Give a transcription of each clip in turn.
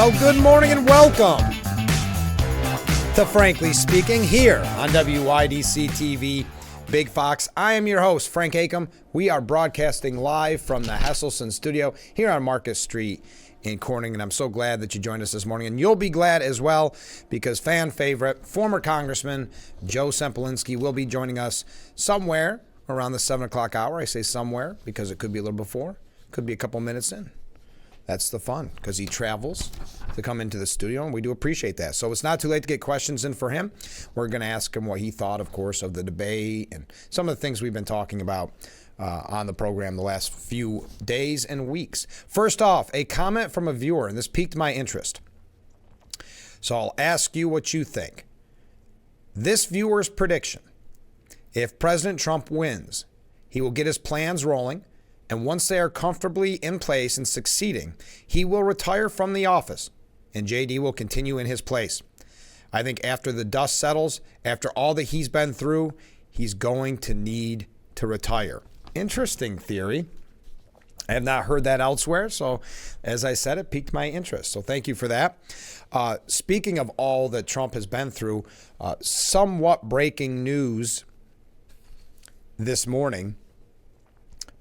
Well, good morning and welcome to Frankly Speaking here on WYDC TV Big Fox. I am your host, Frank Acom. We are broadcasting live from the Hesselson studio here on Marcus Street in Corning, and I'm so glad that you joined us this morning. And you'll be glad as well because fan favorite, former Congressman Joe Sempolinski will be joining us somewhere around the 7 o'clock hour. I say somewhere because it could be a little before, could be a couple minutes in. That's the fun because he travels to come into the studio, and we do appreciate that. So it's not too late to get questions in for him. We're going to ask him what he thought, of course, of the debate and some of the things we've been talking about on the program the last few days and weeks. First off, a comment from a viewer, and this piqued my interest. So I'll ask you what you think. This viewer's prediction: if President Trump wins, he will get his plans rolling, and once they are comfortably in place and succeeding, he will retire from the office, and JD will continue in his place. I think after the dust settles, after all that he's been through, he's going to need to retire. Interesting theory. I have not heard that elsewhere, so as I said, it piqued my interest. So thank you for that. Speaking of all that Trump has been through, somewhat breaking news this morning,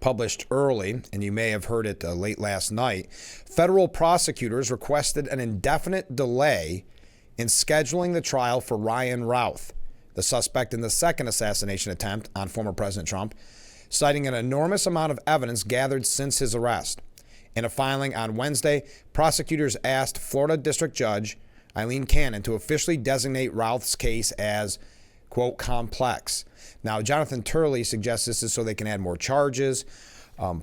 published early, and you may have heard it late last night. Federal prosecutors requested an indefinite delay in scheduling the trial for Ryan Routh, the suspect in the second assassination attempt on former President Trump, citing an enormous amount of evidence gathered since his arrest. In a filing on Wednesday, prosecutors asked Florida District Judge Eileen Cannon to officially designate Routh's case as, quote, complex. Now, Jonathan Turley suggests this is so they can add more charges.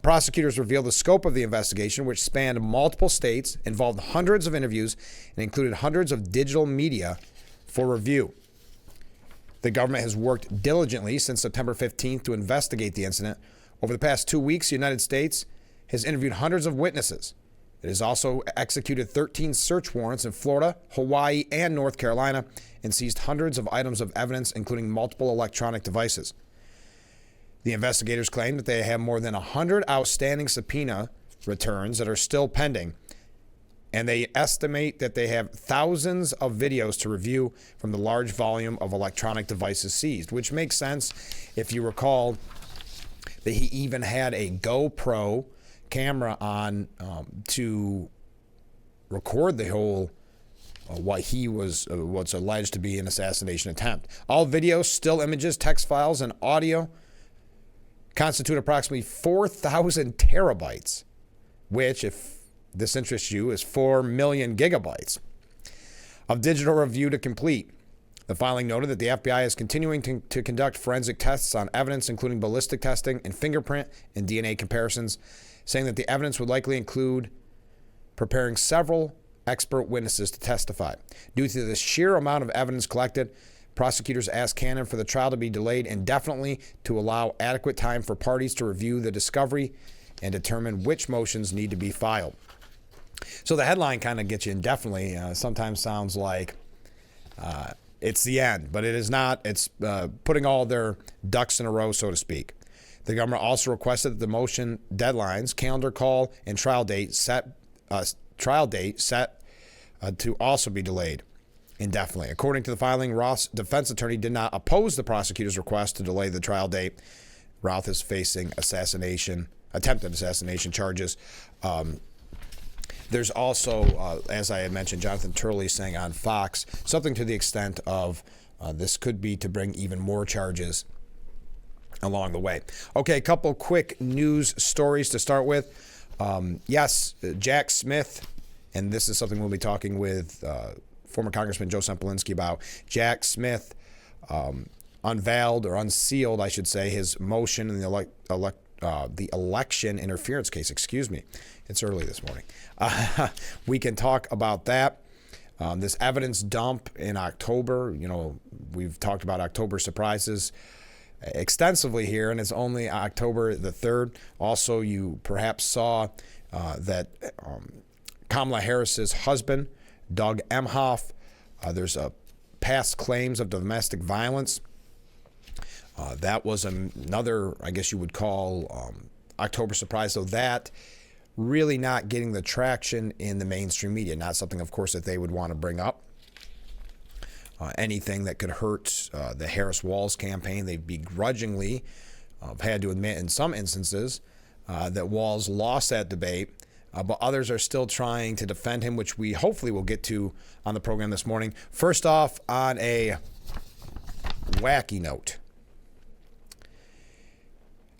Prosecutors revealed the scope of the investigation, which spanned multiple states, involved hundreds of interviews, and included hundreds of digital media for review. The government has worked diligently since September 15th to investigate the incident. Over the past 2 weeks, the United States has interviewed hundreds of witnesses. It has also executed 13 search warrants in Florida, Hawaii, and North Carolina, and seized hundreds of items of evidence, including multiple electronic devices. The investigators claim that they have more than 100 outstanding subpoena returns that are still pending, and they estimate that they have thousands of videos to review from the large volume of electronic devices seized, which makes sense if you recall that he even had a GoPro camera on to record the whole what's alleged to be an assassination attempt. All videos, still images, text files, and audio constitute approximately 4,000 terabytes, which, if this interests you, is 4 million gigabytes of digital review to complete. The filing noted that the FBI is continuing to conduct forensic tests on evidence, including ballistic testing and fingerprint and DNA comparisons, saying that the evidence would likely include preparing several expert witnesses to testify. Due to the sheer amount of evidence collected, prosecutors asked Cannon for the trial to be delayed indefinitely to allow adequate time for parties to review the discovery and determine which motions need to be filed. So the headline kind of gets you indefinitely. Sometimes sounds like it's the end, but it is not. It's putting all their ducks in a row, so to speak. The government also requested that the motion deadlines, calendar call, and trial date set to also be delayed indefinitely. According to the filing, Roth's defense attorney did not oppose the prosecutor's request to delay the trial date. Routh is facing attempted assassination charges. There's also, as I had mentioned, Jonathan Turley saying on Fox, something to the extent of this could be to bring even more charges along the way. Okay, a couple quick news stories to start with. Yes, Jack Smith, and this is something we'll be talking with former Congressman Joe Sempolinski about. Jack Smith unveiled, or unsealed, I should say, his motion in the election interference case. Excuse me. It's early this morning. We can talk about that. This evidence dump in October, we've talked about October surprises extensively here, and it's only October the 3rd. Also, you perhaps saw that Kamala Harris's husband, Doug Emhoff, there's past claims of domestic violence. That was another, I guess you would call, October surprise. So that really not getting the traction in the mainstream media. Not something, of course, that they would want to bring up. Anything that could hurt the Harris Walz campaign, they begrudgingly had to admit in some instances that Walz lost that debate, but others are still trying to defend him, which we hopefully will get to on the program this morning. First off, on a wacky note,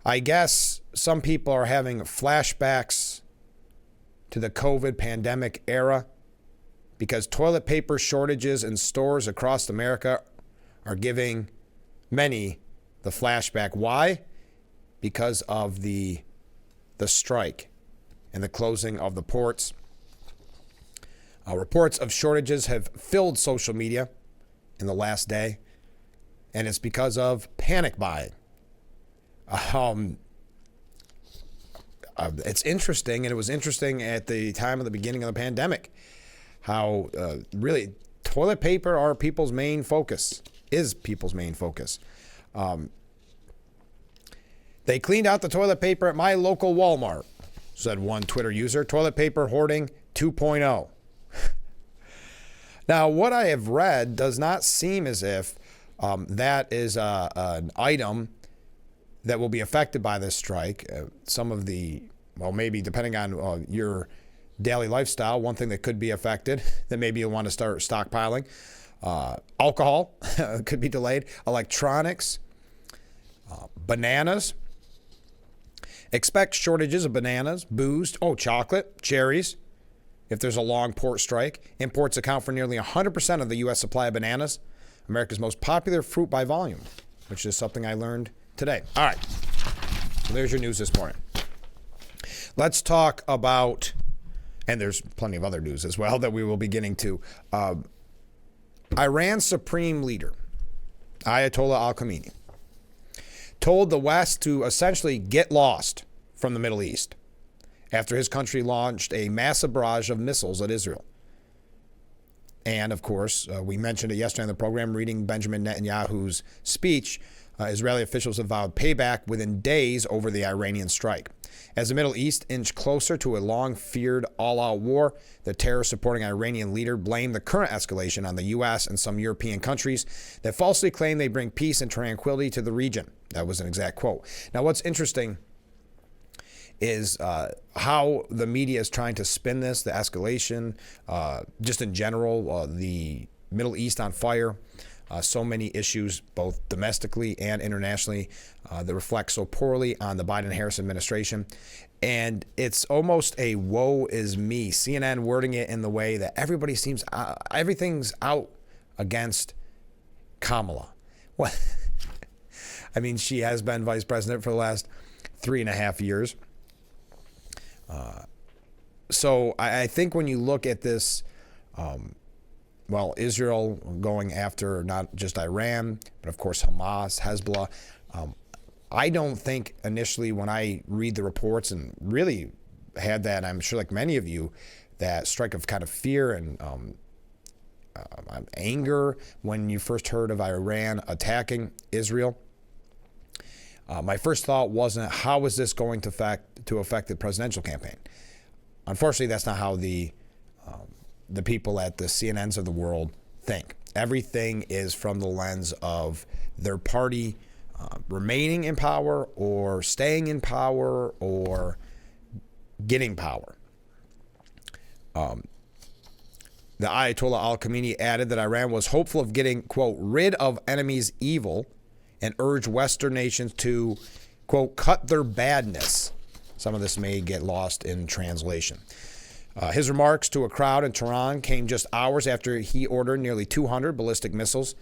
I guess some people are having flashbacks to the COVID pandemic era because toilet paper shortages in stores across America are giving many the flashback. Why? Because of the strike and the closing of the ports. Reports of shortages have filled social media in the last day, and it's because of panic buying. It's interesting, and it was interesting at the time of the beginning of the pandemic, how really toilet paper is people's main focus. They cleaned out the toilet paper at my local Walmart, said one Twitter user. Toilet paper hoarding 2.0. Now, what I have read does not seem as if that is an item that will be affected by this strike. Some of the, well, maybe depending on your daily lifestyle, one thing that could be affected, that maybe you'll want to start stockpiling. Alcohol could be delayed. Electronics, bananas. Expect shortages of bananas, booze, chocolate, cherries. If there's a long port strike, imports account for nearly 100% of the U.S. supply of bananas, America's most popular fruit by volume, which is something I learned today. All right, so there's your news this morning. Let's talk about, and there's plenty of other news as well that we will be getting to. Iran's supreme leader, Ayatollah Al-Khamenei, told the West to essentially get lost from the Middle East after his country launched a massive barrage of missiles at Israel. And, of course, we mentioned it yesterday on the program, reading Benjamin Netanyahu's speech. Israeli officials have vowed payback within days over the Iranian strike. As the Middle East inched closer to a long-feared all-out war, the terror-supporting Iranian leader blamed the current escalation on the U.S. and some European countries that falsely claim they bring peace and tranquility to the region. That was an exact quote. Now, what's interesting is how the media is trying to spin this, the escalation, just in general, the Middle East on fire. So many issues, both domestically and internationally, that reflect so poorly on the Biden-Harris administration. And it's almost a woe is me. CNN wording it in the way that everybody seems, everything's out against Kamala. What? I mean, she has been vice president for the last 3.5 years. So I think when you look at this, Israel going after not just Iran, but of course Hamas, Hezbollah. I don't think initially when I read the reports and really had that, I'm sure like many of you, that strike of kind of fear and anger when you first heard of Iran attacking Israel. My first thought wasn't how is this going to affect the presidential campaign. Unfortunately, that's not how the people at the CNNs of the world think. Everything is from the lens of their party remaining in power or staying in power or getting power. The Ayatollah Al-Khamenei added that Iran was hopeful of getting, quote, rid of enemies' evil and urged Western nations to, quote, cut their badness. Some of this may get lost in translation. His remarks to a crowd in Tehran came just hours after he ordered nearly 200 ballistic missiles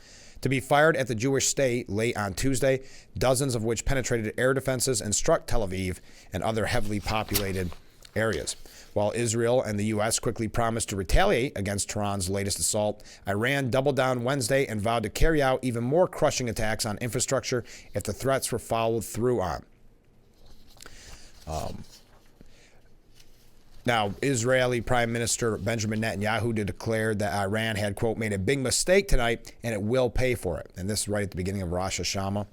to be fired at the Jewish state late on Tuesday, dozens of which penetrated air defenses and struck Tel Aviv and other heavily populated areas. While Israel and the U.S. quickly promised to retaliate against Tehran's latest assault, Iran doubled down Wednesday and vowed to carry out even more crushing attacks on infrastructure if the threats were followed through on. Now, Israeli Prime Minister Benjamin Netanyahu declared that Iran had, quote, made a big mistake tonight and it will pay for it. And this is right at the beginning of Rosh Hashanah.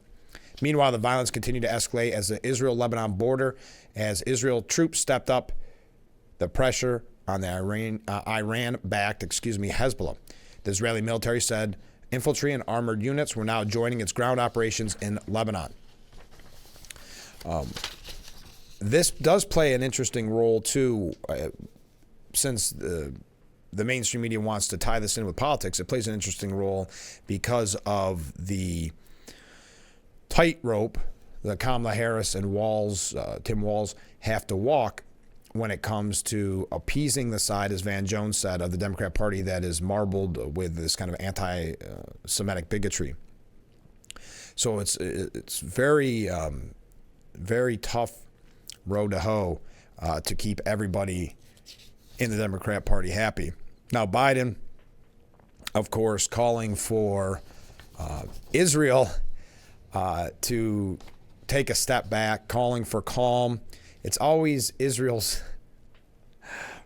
Meanwhile, the violence continued to escalate as the Israel-Lebanon border, as Israel troops stepped up the pressure on the Iran-backed, Hezbollah. The Israeli military said infantry and armored units were now joining its ground operations in Lebanon. This does play an interesting role, too, since the mainstream media wants to tie this in with politics. It plays an interesting role because of the tightrope that Kamala Harris and Tim Walz have to walk when it comes to appeasing the side, as Van Jones said, of the Democrat Party that is marbled with this kind of anti-Semitic bigotry. So it's very, very tough road to hoe to keep everybody in the Democrat Party happy. Now, Biden, of course, calling for Israel to take a step back, calling for calm. It's always Israel's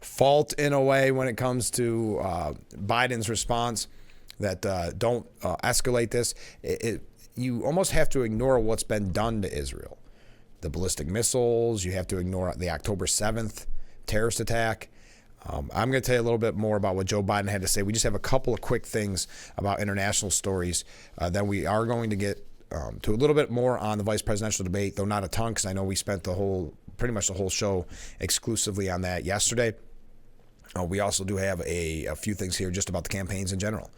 fault in a way when it comes to Biden's response that don't escalate this. You almost have to ignore what's been done to Israel. The ballistic missiles, you have to ignore the October 7th terrorist attack. I'm going to tell you a little bit more about what Joe Biden had to say. We just have a couple of quick things about international stories. Then we are going to get to a little bit more on the vice presidential debate, though not a ton, because I know we spent pretty much the whole show exclusively on that yesterday. We also do have a few things here just about the campaigns in general,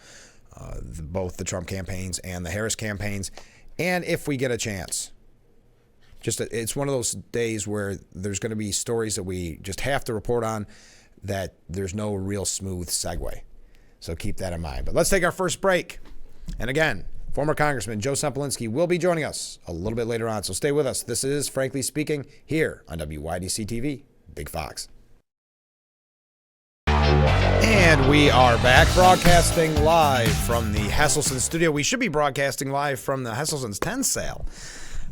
both the Trump campaigns and the Harris campaigns. And if we get a chance, it's one of those days where there's going to be stories that we just have to report on that there's no real smooth segue. So keep that in mind. But let's take our first break. And again, former Congressman Joe Sempolinski will be joining us a little bit later on. So stay with us. This is Frankly Speaking here on WYDC TV, Big Fox. And we are back broadcasting live from the Hesselson studio. We should be broadcasting live from the Hesselson's 10 sale.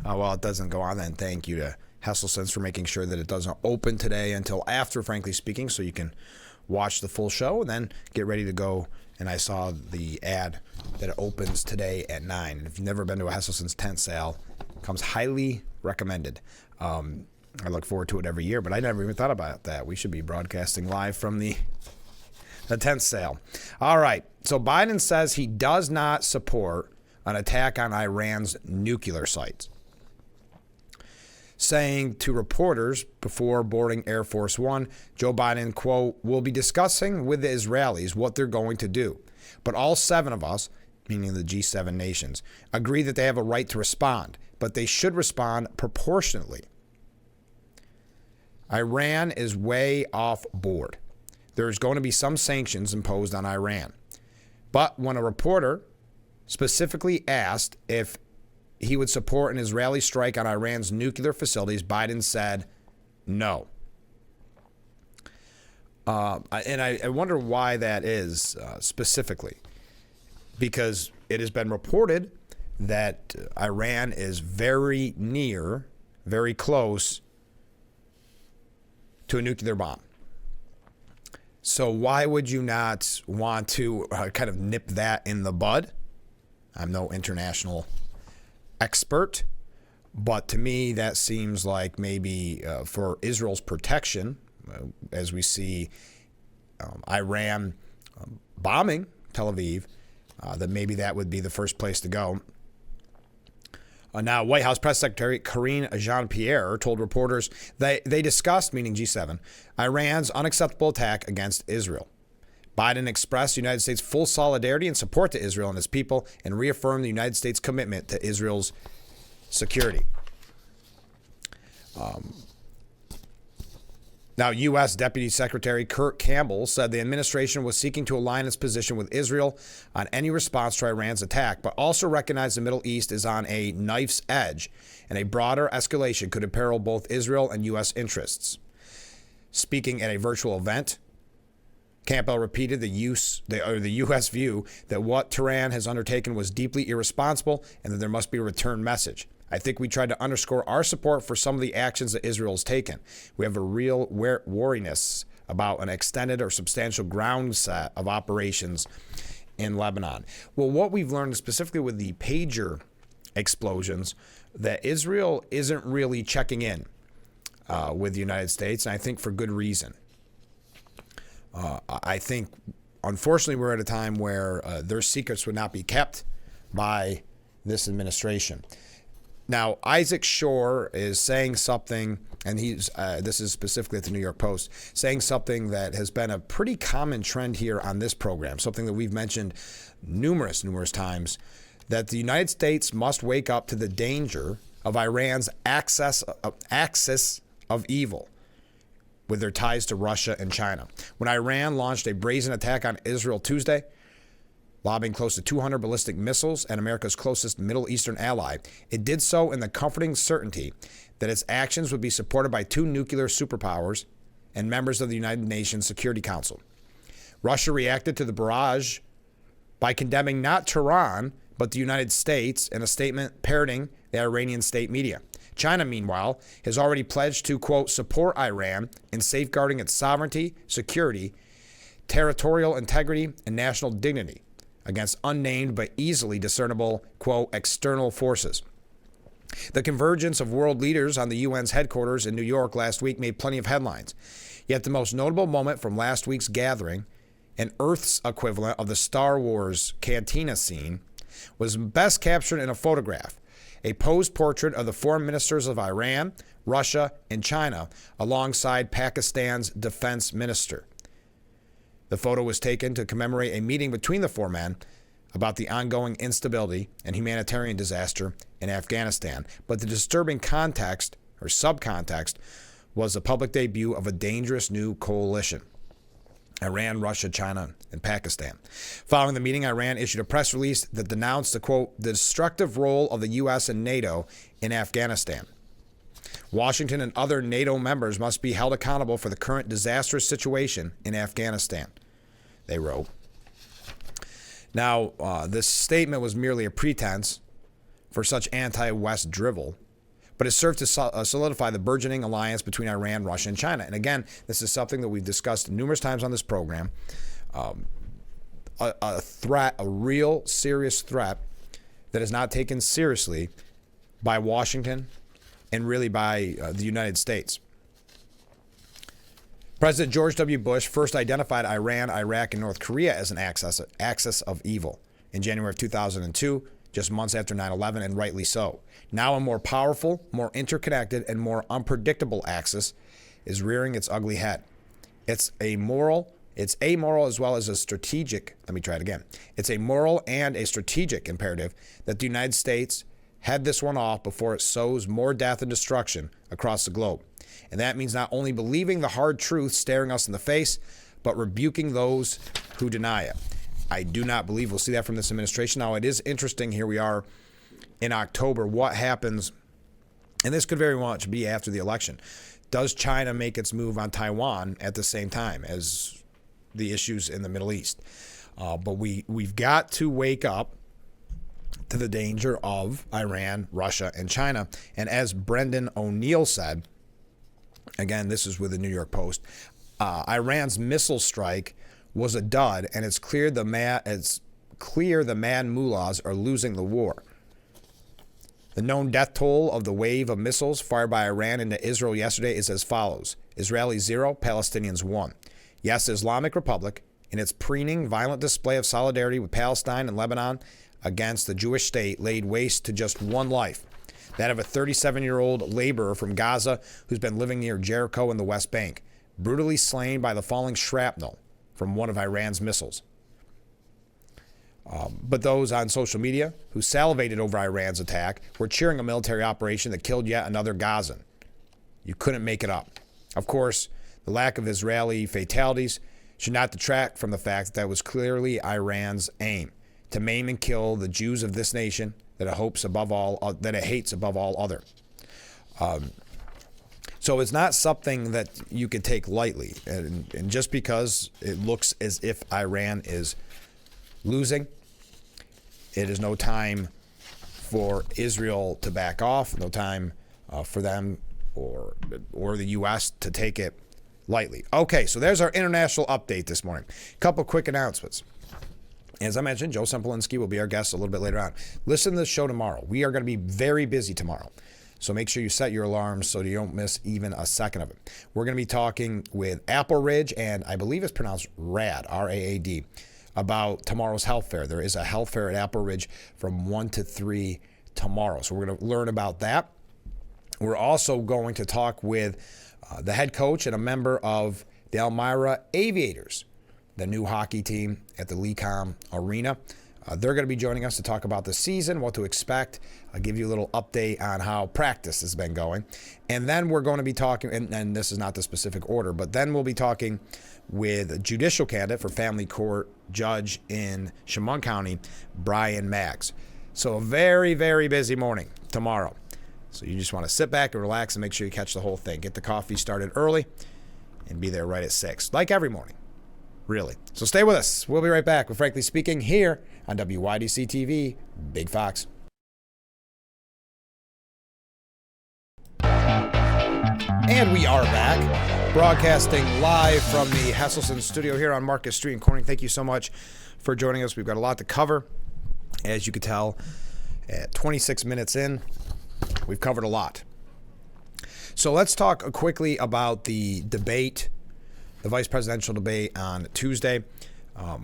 Well, it doesn't go on then. Thank you to Hesselson's for making sure that it doesn't open today until after Frankly Speaking, so you can watch the full show and then get ready to go. And I saw the ad that it opens today at 9. And if you've never been to a Hesselson's tent sale, it comes highly recommended. I look forward to it every year, but I never even thought about that. We should be broadcasting live from the tent sale. All right. So Biden says he does not support an attack on Iran's nuclear sites, saying to reporters before boarding Air Force One, Joe Biden, quote, "will be discussing with the Israelis what they're going to do. But all 7 of us," meaning the G7 nations, "agree that they have a right to respond, but they should respond proportionately. Iran is way off board. There's going to be some sanctions imposed on Iran." But when a reporter specifically asked if he would support an Israeli strike on Iran's nuclear facilities, Biden said no. And I wonder why that is specifically, because it has been reported that Iran is very near, very close to a nuclear bomb. So why would you not want to kind of nip that in the bud? I'm no international expert, but to me that seems like maybe for Israel's protection, as we see Iran bombing Tel Aviv, that maybe that would be the first place to go. Now, White House Press Secretary Karine Jean-Pierre told reporters they discussed, meaning G7, Iran's unacceptable attack against Israel. Biden expressed the United States' full solidarity and support to Israel and its people and reaffirmed the United States' commitment to Israel's security. Now, U.S. Deputy Secretary Kurt Campbell said the administration was seeking to align its position with Israel on any response to Iran's attack, but also recognized the Middle East is on a knife's edge, and a broader escalation could imperil both Israel and U.S. interests. Speaking at a virtual event, Campbell repeated the U.S. view that what Tehran has undertaken was deeply irresponsible and that there must be a return message. I think we tried to underscore our support for some of the actions that Israel has taken. We have a real wariness about an extended or substantial ground set of operations in Lebanon. Well, what we've learned specifically with the pager explosions, that Israel isn't really checking in with the United States, and I think for good reason. I think, unfortunately, we're at a time where their secrets would not be kept by this administration. Now, Isaac Shore is saying something, and this is specifically at the New York Post, saying something that has been a pretty common trend here on this program, something that we've mentioned numerous times, that the United States must wake up to the danger of Iran's axis of evil with their ties to Russia and China. When Iran launched a brazen attack on Israel Tuesday, lobbing close to 200 ballistic missiles at America's closest Middle Eastern ally, it did so in the comforting certainty that its actions would be supported by two nuclear superpowers and members of the United Nations Security Council. Russia reacted to the barrage by condemning not Tehran, but the United States in a statement parroting the Iranian state media. China, meanwhile, has already pledged to, quote, support Iran in safeguarding its sovereignty, security, territorial integrity, and national dignity against unnamed but easily discernible, quote, external forces. The convergence of world leaders on the UN's headquarters in New York last week made plenty of headlines. Yet the most notable moment from last week's gathering, an Earth's equivalent of the Star Wars cantina scene, was best captured in a photograph, a posed portrait of the foreign ministers of Iran, Russia, and China alongside Pakistan's defense minister. The photo was taken to commemorate a meeting between the four men about the ongoing instability and humanitarian disaster in Afghanistan. But the disturbing context, or subcontext, was the public debut of a dangerous new coalition: Iran, Russia, China, and Pakistan. Following the meeting, Iran issued a press release that denounced the, quote, the destructive role of the U.S. and NATO in Afghanistan. Washington and other NATO members must be held accountable for the current disastrous situation in Afghanistan, they wrote. Now, this statement was merely a pretense for such anti-West drivel, but it served to solidify the burgeoning alliance between Iran, Russia, and China. And again, this is something that we've discussed numerous times on this program. A threat, a real serious threat that is not taken seriously by Washington and really by the United States. President George W. Bush first identified Iran, Iraq, and North Korea as an axis of evil in January of 2002, just months after 9/11, and rightly so. Now a more powerful, more interconnected, and more unpredictable axis is rearing its ugly head. It's amoral as well as a strategic, It's a moral and a strategic imperative that the United States head this one off before it sows more death and destruction across the globe. And that means not only believing the hard truth staring us in the face, but rebuking those who deny it. I do not believe we'll see that from this administration. Now, it is interesting, here we are in October, what happens, and this could very much be after the election. Does China make its move on Taiwan at the same time as the issues in the Middle East? But we've got to wake up to the danger of Iran, Russia, and China. And as Brendan O'Neill said, again, this is with the New York Post, Iran's missile strike was a dud, and it's clear the mad mullahs are losing the war. The known death toll of the wave of missiles fired by Iran into Israel yesterday is as follows: Israelis 0, Palestinians 1. Yes, the Islamic Republic, in its preening, violent display of solidarity with Palestine and Lebanon against the Jewish state, laid waste to just one life, that of a 37-year-old laborer from Gaza who's been living near Jericho in the West Bank, brutally slain by the falling shrapnel from one of Iran's missiles. But those on social media who salivated over Iran's attack were cheering a military operation that killed yet another Gazan. You couldn't make it up. Of course, the lack of Israeli fatalities should not detract from the fact that was clearly Iran's aim, to maim and kill the Jews of this nation that it hates above all other. So it's not something that you can take lightly. And just because it looks as if Iran is losing, it is no time for Israel to back off, no time for them or the U.S. to take it lightly. Okay, so there's our international update this morning. Couple quick announcements. As I mentioned, Joe Sempolinski will be our guest a little bit later on. Listen to the show tomorrow. We are going to be very busy tomorrow. So make sure you set your alarms so you don't miss even a second of it. We're going to be talking with Apple Ridge, and I believe it's pronounced RAD, R-A-A-D, about tomorrow's health fair. There is a health fair at Apple Ridge from 1 to 3 tomorrow. So we're going to learn about that. We're also going to talk with the head coach and a member of the Elmira Aviators, the new hockey team at the Lecom Arena. They're going to be joining us to talk about the season, what to expect. I'll give you a little update on how practice has been going. And then we're going to be talking, and this is not the specific order, but then we'll be talking with a judicial candidate for family court judge in Chemung County, Brian Maggs. So a very, very busy morning tomorrow. So you just want to sit back and relax and make sure you catch the whole thing. Get the coffee started early and be there right at 6, like every morning. Really. So stay with us. We'll be right back with Frankly Speaking here on WYDC TV, Big Fox. And we are back, broadcasting live from the Hesselson studio here on Marcus Street in Corning. Thank you so much for joining us. We've got a lot to cover. As you can tell, at 26 minutes in, we've covered a lot. So let's talk quickly about the debate, the vice presidential debate on Tuesday.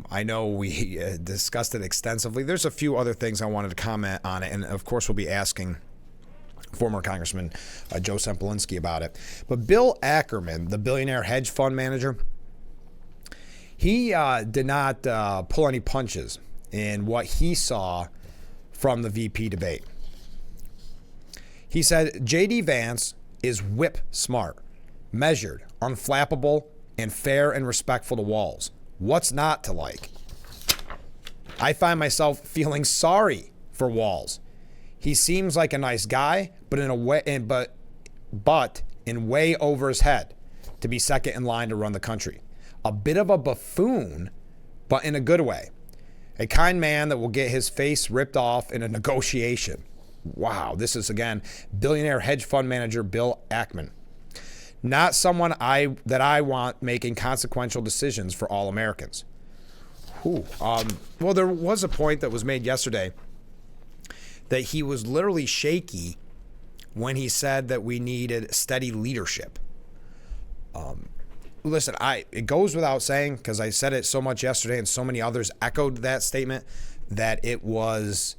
I know we discussed it extensively. There's a few other things I wanted to comment on it, and of course we'll be asking former Congressman Joe Sempolinski about it. But Bill Ackman, the billionaire hedge fund manager, he did not pull any punches in what he saw from the VP debate. He said J.D. Vance is whip smart, measured, unflappable, and fair and respectful to Walz. What's not to like? I find myself feeling sorry for Walz. He seems like a nice guy, but in a way, but in way over his head to be second in line to run the country. A bit of a buffoon, but in a good way. A kind man that will get his face ripped off in a negotiation. Wow, this is, again, billionaire hedge fund manager Bill Ackman. Not someone that I want making consequential decisions for all Americans. Well, there was a point that was made yesterday that he was literally shaky when he said that we needed steady leadership. Listen, it goes without saying, because I said it so much yesterday and so many others echoed that statement, that it was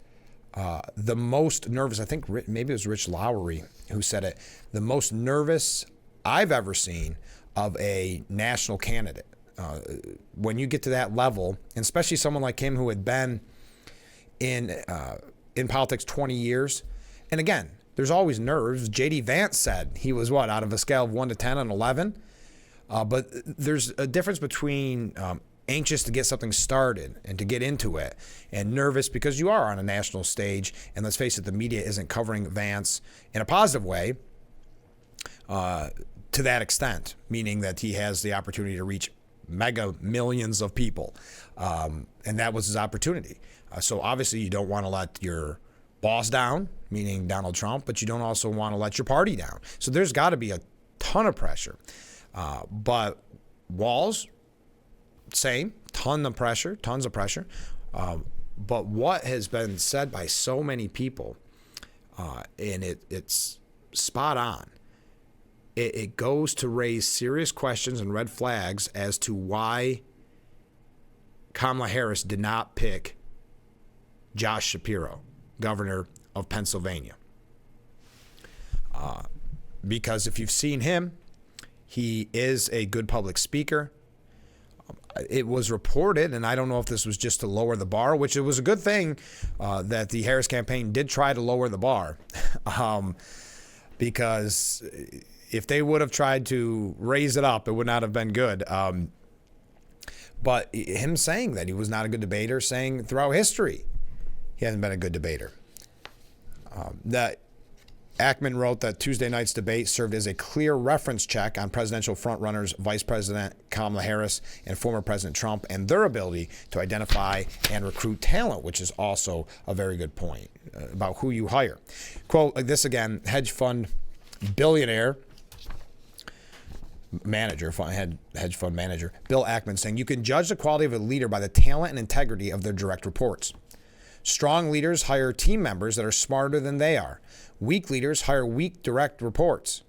the most nervous, I think maybe it was Rich Lowry who said it, the most nervous I've ever seen of a national candidate. When you get to that level, and especially someone like him who had been in politics 20 years, and again, there's always nerves. J.D. Vance said he was out of a scale of 1 to 10 on 11? But there's a difference between anxious to get something started and to get into it, and nervous because you are on a national stage, and let's face it, the media isn't covering Vance in a positive way to that extent, meaning that he has the opportunity to reach mega millions of people, and that was his opportunity. So obviously you don't want to let your boss down, meaning Donald Trump, but you don't also want to let your party down. So there's got to be a ton of pressure. But Walz, same, tons of pressure. But what has been said by so many people, and it's spot on, it goes to raise serious questions and red flags as to why Kamala Harris did not pick Josh Shapiro, governor of Pennsylvania. Because if you've seen him, he is a good public speaker. It was reported, and I don't know if this was just to lower the bar, which it was a good thing that the Harris campaign did try to lower the bar, because if they would have tried to raise it up, it would not have been good. But him saying that he was not a good debater, saying throughout history he hasn't been a good debater. That Ackman wrote that Tuesday night's debate served as a clear reference check on presidential frontrunners Vice President Kamala Harris and former President Trump and their ability to identify and recruit talent, which is also a very good point about who you hire. Quote, like this again, hedge fund billionaire manager, hedge fund manager, Bill Ackman saying, you can judge the quality of a leader by the talent and integrity of their direct reports. Strong leaders hire team members that are smarter than they are. Weak leaders hire weak direct reports.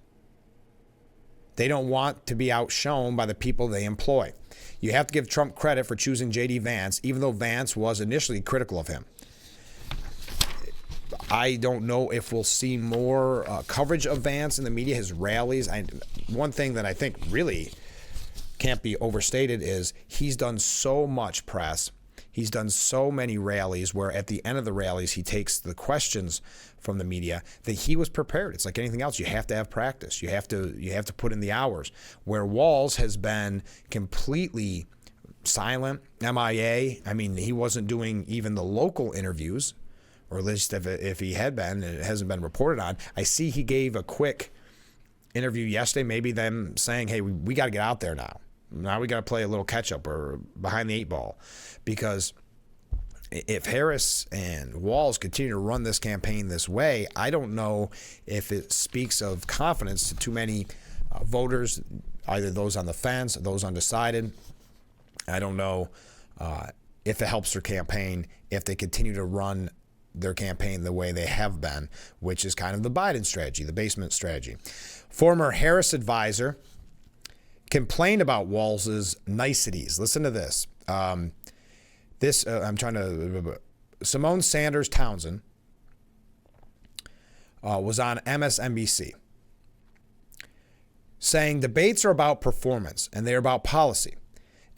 They don't want to be outshone by the people they employ. You have to give Trump credit for choosing J.D. Vance, even though Vance was initially critical of him. I don't know if we'll see more coverage of Vance in the media, his rallies. One thing that I think really can't be overstated is he's done so much press. He's done so many rallies where at the end of the rallies, he takes the questions from the media that he was prepared. It's like anything else. You have to have practice. You have to put in the hours. Where Walz has been completely silent, MIA. I mean, he wasn't doing even the local interviews, or at least if he had been, it hasn't been reported on. I see he gave a quick interview yesterday, maybe them saying, hey, we got to get out there now. Now we got to play a little catch-up or behind the eight ball. Because if Harris and Walz continue to run this campaign this way, I don't know if it speaks of confidence to too many voters, either those on the fence, those undecided. I don't know if it helps their campaign if they continue to run their campaign the way they have been, which is kind of the Biden strategy, the basement strategy. Former Harris advisor complained about Walz's niceties. Listen to this. Simone Sanders Townsend was on MSNBC saying debates are about performance and they're about policy.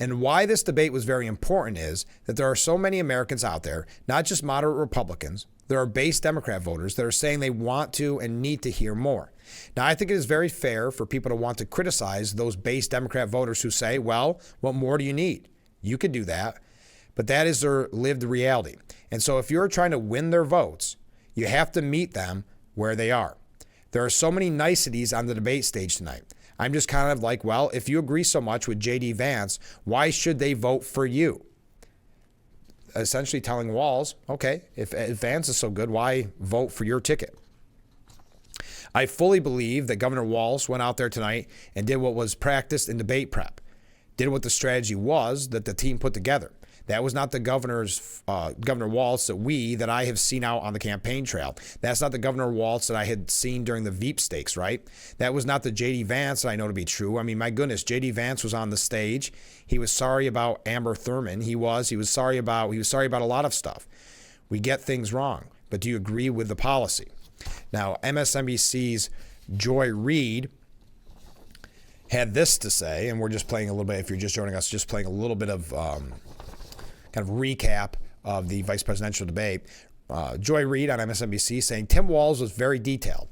And why this debate was very important is that there are so many Americans out there, not just moderate Republicans, there are base Democrat voters that are saying they want to and need to hear more. Now, I think it is very fair for people to want to criticize those base Democrat voters who say, well, what more do you need? You could do that. But that is their lived reality. And so if you're trying to win their votes, you have to meet them where they are. There are so many niceties on the debate stage tonight. I'm just kind of like, well, if you agree so much with J.D. Vance, why should they vote for you? Essentially telling Walz, okay, if Vance is so good, why vote for your ticket? I fully believe that Governor Walz went out there tonight and did what was practiced in debate prep, did what the strategy was that the team put together. That was not the Governor Walz that I have seen out on the campaign trail. That's not the Governor Walz that I had seen during the Veep stakes, right? That was not the J.D. Vance that I know to be true. I mean, my goodness, J.D. Vance was on the stage. He was sorry about Amber Thurman. He was sorry about a lot of stuff. We get things wrong, but do you agree with the policy? Now, MSNBC's Joy Reid had this to say, and we're just playing a little bit, if you're just joining us, just playing a little bit of kind of recap of the vice presidential debate. Joy Reid on MSNBC saying Tim Walz was very detailed.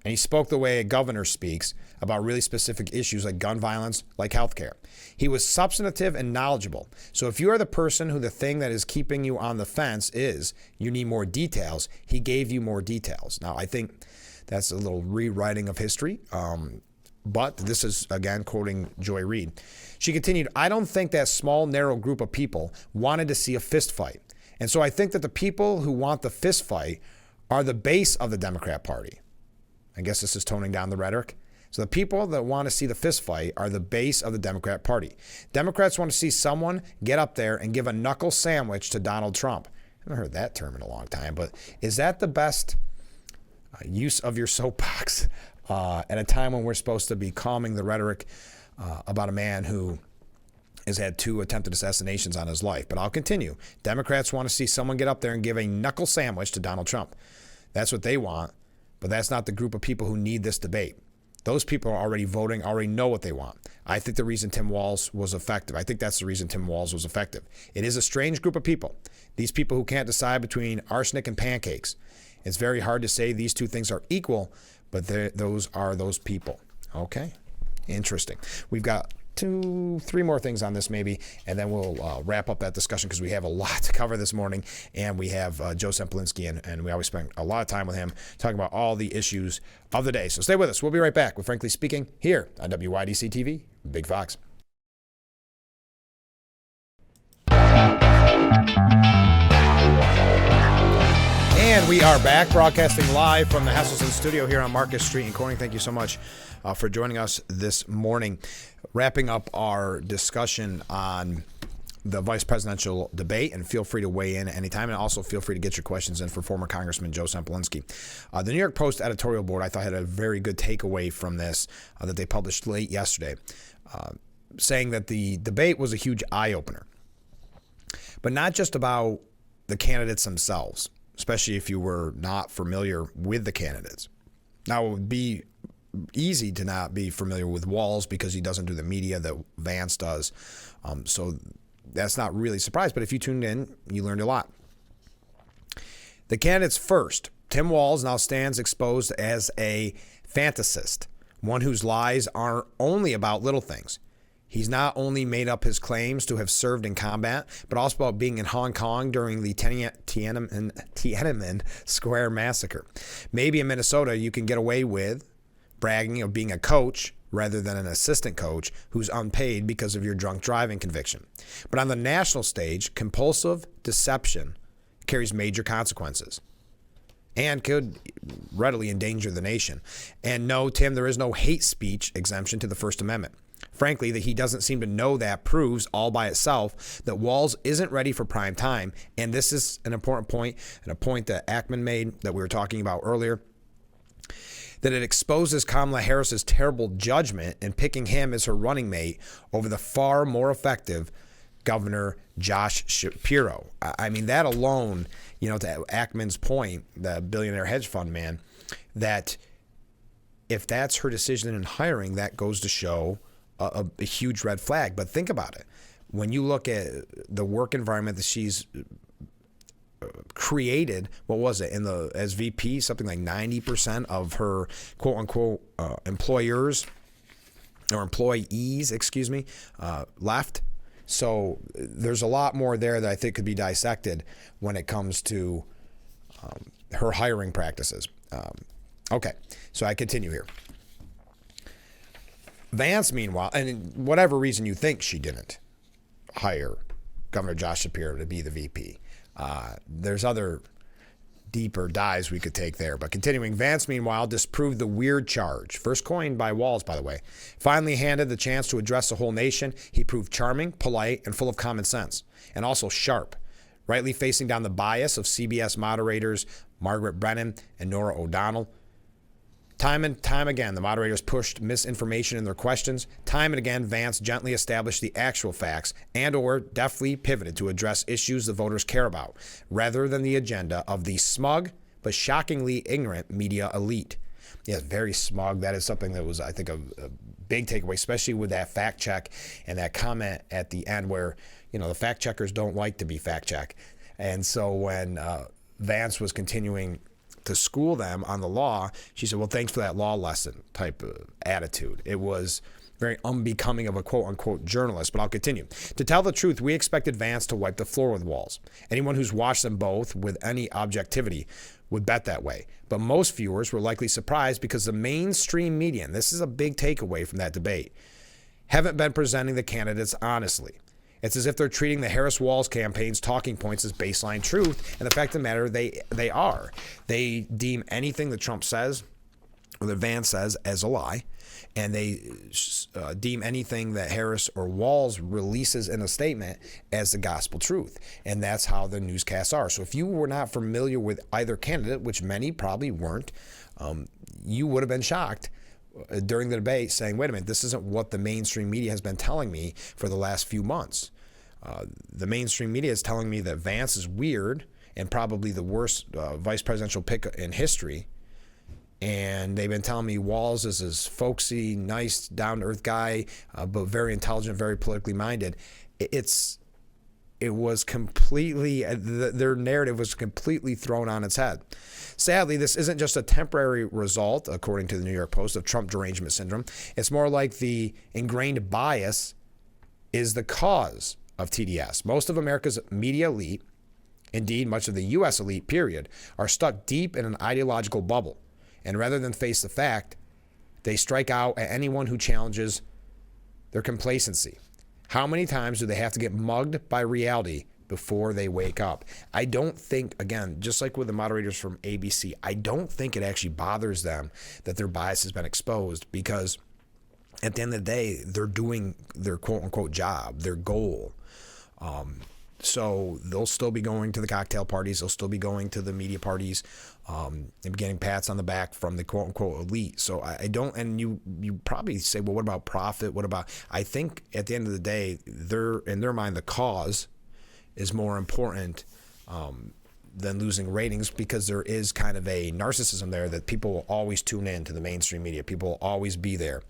And he spoke the way a governor speaks about really specific issues like gun violence, like healthcare. He was substantive and knowledgeable. So if you are the person who the thing that is keeping you on the fence is you need more details, he gave you more details. Now, I think that's a little rewriting of history. But this is, again, quoting Joy Reid. She continued, I don't think that small, narrow group of people wanted to see a fist fight. And so I think that the people who want the fist fight are the base of the Democrat Party. I guess this is toning down the rhetoric. So the people that want to see the fist fight are the base of the Democrat Party. Democrats want to see someone get up there and give a knuckle sandwich to Donald Trump. I haven't heard that term in a long time, but is that the best use of your soapbox at a time when we're supposed to be calming the rhetoric about a man who has had 2 attempted assassinations on his life? But I'll continue. Democrats want to see someone get up there and give a knuckle sandwich to Donald Trump. That's what they want, but that's not the group of people who need this debate. Those people are already voting, already know what they want. I think the reason Tim Walz was effective, I think that's the reason Tim Walz was effective. It is a strange group of people. These people who can't decide between arsenic and pancakes. It's very hard to say these two things are equal, but those are those people. Okay, interesting. We've got 2-3 more things on this maybe, and then we'll wrap up that discussion because we have a lot to cover this morning, and we have Joe Sempolinski, and we always spend a lot of time with him talking about all the issues of the day. So stay with us. We'll be right back with Frankly Speaking here on WYDC TV, Big Fox. And we are back broadcasting live from the Hesselson studio here on Marcus Street in Corning. Thank you so much for joining us this morning. Wrapping up our discussion on the vice presidential debate, and feel free to weigh in anytime. And also feel free to get your questions in for former Congressman Joe Sempolinski. The New York Post editorial board, I thought, had a very good takeaway from this that they published late yesterday, saying that the debate was a huge eye-opener. But not just about the candidates themselves, especially if you were not familiar with the candidates. Now, it would be easy to not be familiar with Walz because he doesn't do the media that Vance does. So that's not really a surprise. But if you tuned in, you learned a lot. The candidates first. Tim Walz now stands exposed as a fantasist, one whose lies are only about little things. He's not only made up his claims to have served in combat, but also about being in Hong Kong during the Tiananmen Square massacre. Maybe in Minnesota you can get away with bragging of being a coach rather than an assistant coach who's unpaid because of your drunk driving conviction. But on the national stage, compulsive deception carries major consequences and could readily endanger the nation. And no, Tim, there is no hate speech exemption to the First Amendment. Frankly, that he doesn't seem to know that proves all by itself that Walz isn't ready for prime time. And this is an important point, and a point that Ackman made that we were talking about earlier, that it exposes Kamala Harris's terrible judgment in picking him as her running mate over the far more effective Governor Josh Shapiro. I mean, that alone, to Ackman's point, the billionaire hedge fund man, that if that's her decision in hiring, that goes to show a huge red flag. But think about it. When you look at the work environment that she's created, what was it, as VP, something like 90% of her quote unquote employees, left. So there's a lot more there that I think could be dissected when it comes to her hiring practices. Okay, so I continue here. Vance, meanwhile, and whatever reason you think she didn't hire Governor Josh Shapiro to be the VP, there's other deeper dives we could take there. But continuing, Vance, meanwhile, disproved the weird charge, first coined by Walz, by the way. Finally handed the chance to address the whole nation. He proved charming, polite, and full of common sense, and also sharp, rightly facing down the bias of CBS moderators Margaret Brennan and Norah O'Donnell. Time and time again, the moderators pushed misinformation in their questions. Time and again, Vance gently established the actual facts and or deftly pivoted to address issues the voters care about, rather than the agenda of the smug but shockingly ignorant media elite. Yes, very smug. That is something that was, I think, a big takeaway, especially with that fact check and that comment at the end where, the fact checkers don't like to be fact checked. And so when Vance was continuing to school them on the law, she said, well, thanks for that law lesson type of attitude. It was very unbecoming of a quote-unquote journalist, but I'll continue. To tell the truth, we expected Vance to wipe the floor with Walz. Anyone who's watched them both with any objectivity would bet that way. But most viewers were likely surprised because the mainstream media, and this is a big takeaway from that debate, haven't been presenting the candidates honestly. It's as if they're treating the Harris-Walz campaign's talking points as baseline truth, and the fact of the matter, they are. They deem anything that Trump says or that Vance says as a lie, and they deem anything that Harris or Walz releases in a statement as the gospel truth, and that's how the newscasts are. So if you were not familiar with either candidate, which many probably weren't, you would have been shocked during the debate saying, wait a minute, this isn't what the mainstream media has been telling me for the last few months. The mainstream media is telling me that Vance is weird and probably the worst vice presidential pick in history. And they've been telling me Walz is this folksy, nice, down-to-earth guy, but very intelligent, very politically minded. It was completely, their narrative was completely thrown on its head. Sadly, this isn't just a temporary result, according to the New York Post, of Trump derangement syndrome. It's more like the ingrained bias is the cause of TDS. Most of America's media elite, indeed much of the U.S. elite, period, are stuck deep in an ideological bubble. And rather than face the fact, they strike out at anyone who challenges their complacency. How many times do they have to get mugged by reality before they wake up? I don't think, again, just like with the moderators from ABC, I don't think it actually bothers them that their bias has been exposed, because at the end of the day, they're doing their quote-unquote job, their goal. So they'll still be going to the cocktail parties. They'll still be going to the media parties, and getting pats on the back from the quote unquote elite. So I don't, and you probably say, well, what about profit? What about, I think at the end of the day, in their mind, the cause is more important than losing ratings, because there is kind of a narcissism there that people will always tune in to the mainstream media. People will always be there.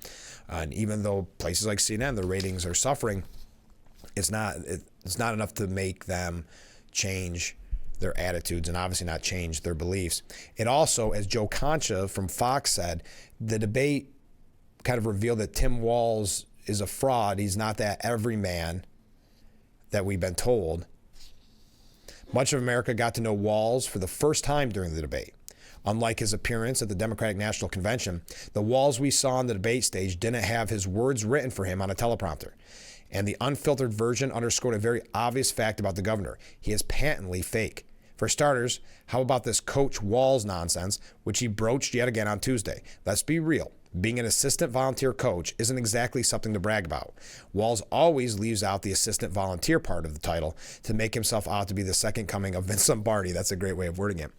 And even though places like CNN, the ratings are suffering, it's not enough to make them change their attitudes and obviously not change their beliefs. It also, as Joe Concha from Fox said, the debate kind of revealed that Tim Walz is a fraud. He's not that everyman that we've been told. Much of America got to know Walz for the first time during the debate. Unlike his appearance at the Democratic National Convention, the Walz we saw on the debate stage didn't have his words written for him on a teleprompter. And the unfiltered version underscored a very obvious fact about the governor. He is patently fake. For starters, how about this Coach Walz nonsense, which he broached yet again on Tuesday? Let's be real. Being an assistant volunteer coach isn't exactly something to brag about. Walz always leaves out the assistant volunteer part of the title to make himself out to be the second coming of Vince Lombardi. That's a great way of wording it.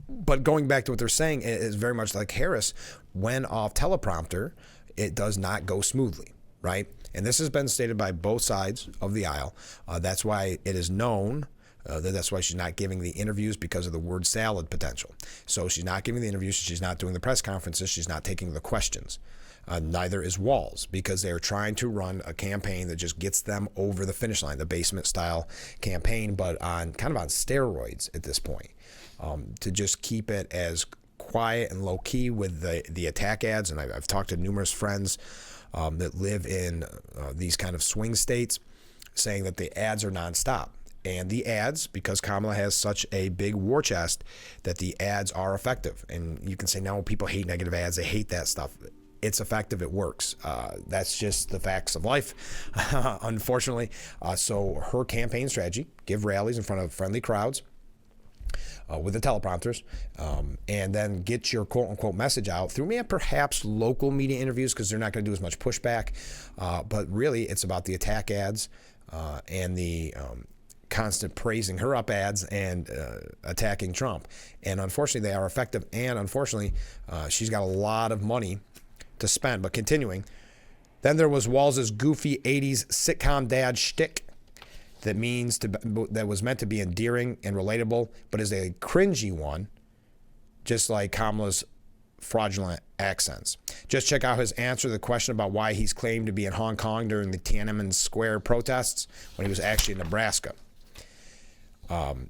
But going back to what they're saying, it is very much like Harris. When off teleprompter, it does not go smoothly, right? And this has been stated by both sides of the aisle. That's why it is known that's why she's not giving the interviews, because of the word salad potential. So she's not giving the interviews. She's not doing the press conferences. She's not taking the questions. Neither is Walz, because they're trying to run a campaign that just gets them over the finish line, the basement style campaign, but on kind of on steroids at this point, to just keep it as quiet and low key with the attack ads. And I've talked to numerous friends that live in these kind of swing states, saying that the ads are nonstop. And the ads, because Kamala has such a big war chest, that the ads are effective. And you can say, no, people hate negative ads. They hate that stuff. It's effective. It works. That's just the facts of life, unfortunately. So her campaign strategy, give rallies in front of friendly crowds with the teleprompters, and then get your quote-unquote message out through perhaps local media interviews, because they're not going to do as much pushback. But really, it's about the attack ads and the constant praising her up ads and attacking Trump. And unfortunately, they are effective. And unfortunately, she's got a lot of money to spend. But continuing, then there was Walz's goofy 80s sitcom dad shtick that was meant to be endearing and relatable, but is a cringy one, just like Kamala's fraudulent accents. Just check out his answer to the question about why he's claimed to be in Hong Kong during the Tiananmen Square protests when he was actually in Nebraska.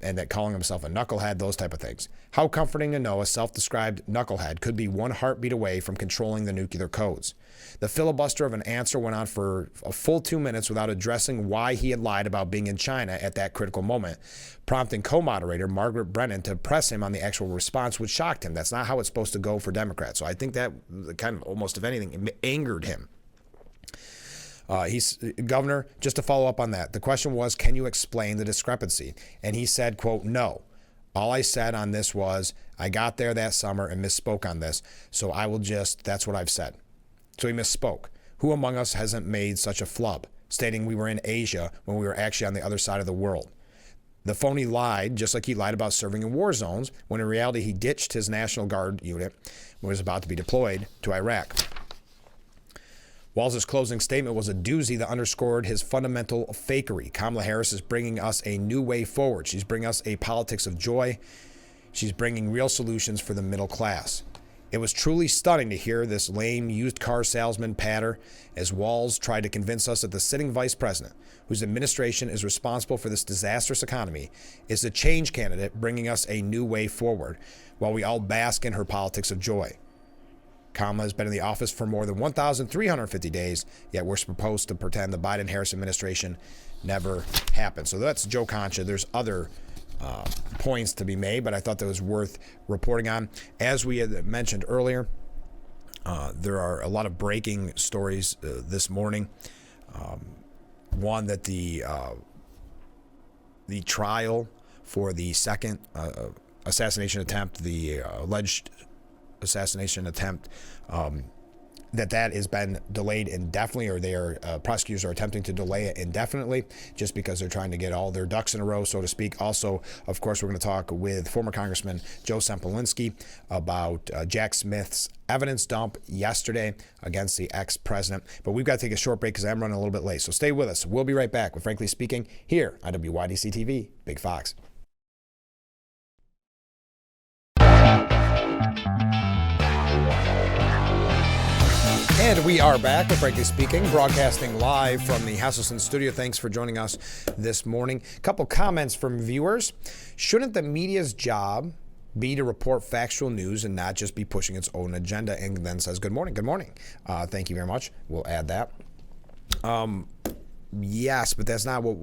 And that calling himself a knucklehead, those type of things. How comforting to know a self-described knucklehead could be one heartbeat away from controlling the nuclear codes. The filibuster of an answer went on for a full 2 minutes without addressing why he had lied about being in China at that critical moment, prompting co-moderator Margaret Brennan to press him on the actual response, which shocked him. That's not how it's supposed to go for Democrats. So I think that kind of almost, if anything, angered him. Governor, just to follow up on that, the question was, can you explain the discrepancy? And he said, quote, no. All I said on this was, I got there that summer and misspoke on this. So that's what I've said. So he misspoke. Who among us hasn't made such a flub, stating we were in Asia when we were actually on the other side of the world? The phony lied, just like he lied about serving in war zones, when in reality he ditched his National Guard unit when he was about to be deployed to Iraq. Walz's closing statement was a doozy that underscored his fundamental fakery. Kamala Harris is bringing us a new way forward. She's bringing us a politics of joy. She's bringing real solutions for the middle class. It was truly stunning to hear this lame used car salesman patter as Walz tried to convince us that the sitting vice president, whose administration is responsible for this disastrous economy, is the change candidate bringing us a new way forward, while we all bask in her politics of joy. Kamala has been in the office for more than 1,350 days, yet we're supposed to pretend the Biden-Harris administration never happened. So that's Joe Concha. There's other points to be made, but I thought that was worth reporting on. As we had mentioned earlier, there are a lot of breaking stories this morning. One, that the trial for the second assassination attempt, the alleged assassination attempt that has been delayed indefinitely, or prosecutors are attempting to delay it indefinitely just because they're trying to get all their ducks in a row, so to speak. Also, of course, we're going to talk with former Congressman Joe Sempolinski about Jack Smith's evidence dump yesterday against the ex-president. But we've got to take a short break because I'm running a little bit late. So stay with us. We'll be right back with Frankly Speaking here on WYDC TV, Big Fox. And we are back with Frankly Speaking, broadcasting live from the Hasselson studio. Thanks for joining us this morning. A couple comments from viewers. Shouldn't the media's job be to report factual news and not just be pushing its own agenda? And then says, good morning. Good morning. Thank you very much. We'll add that. Yes, but that's not what...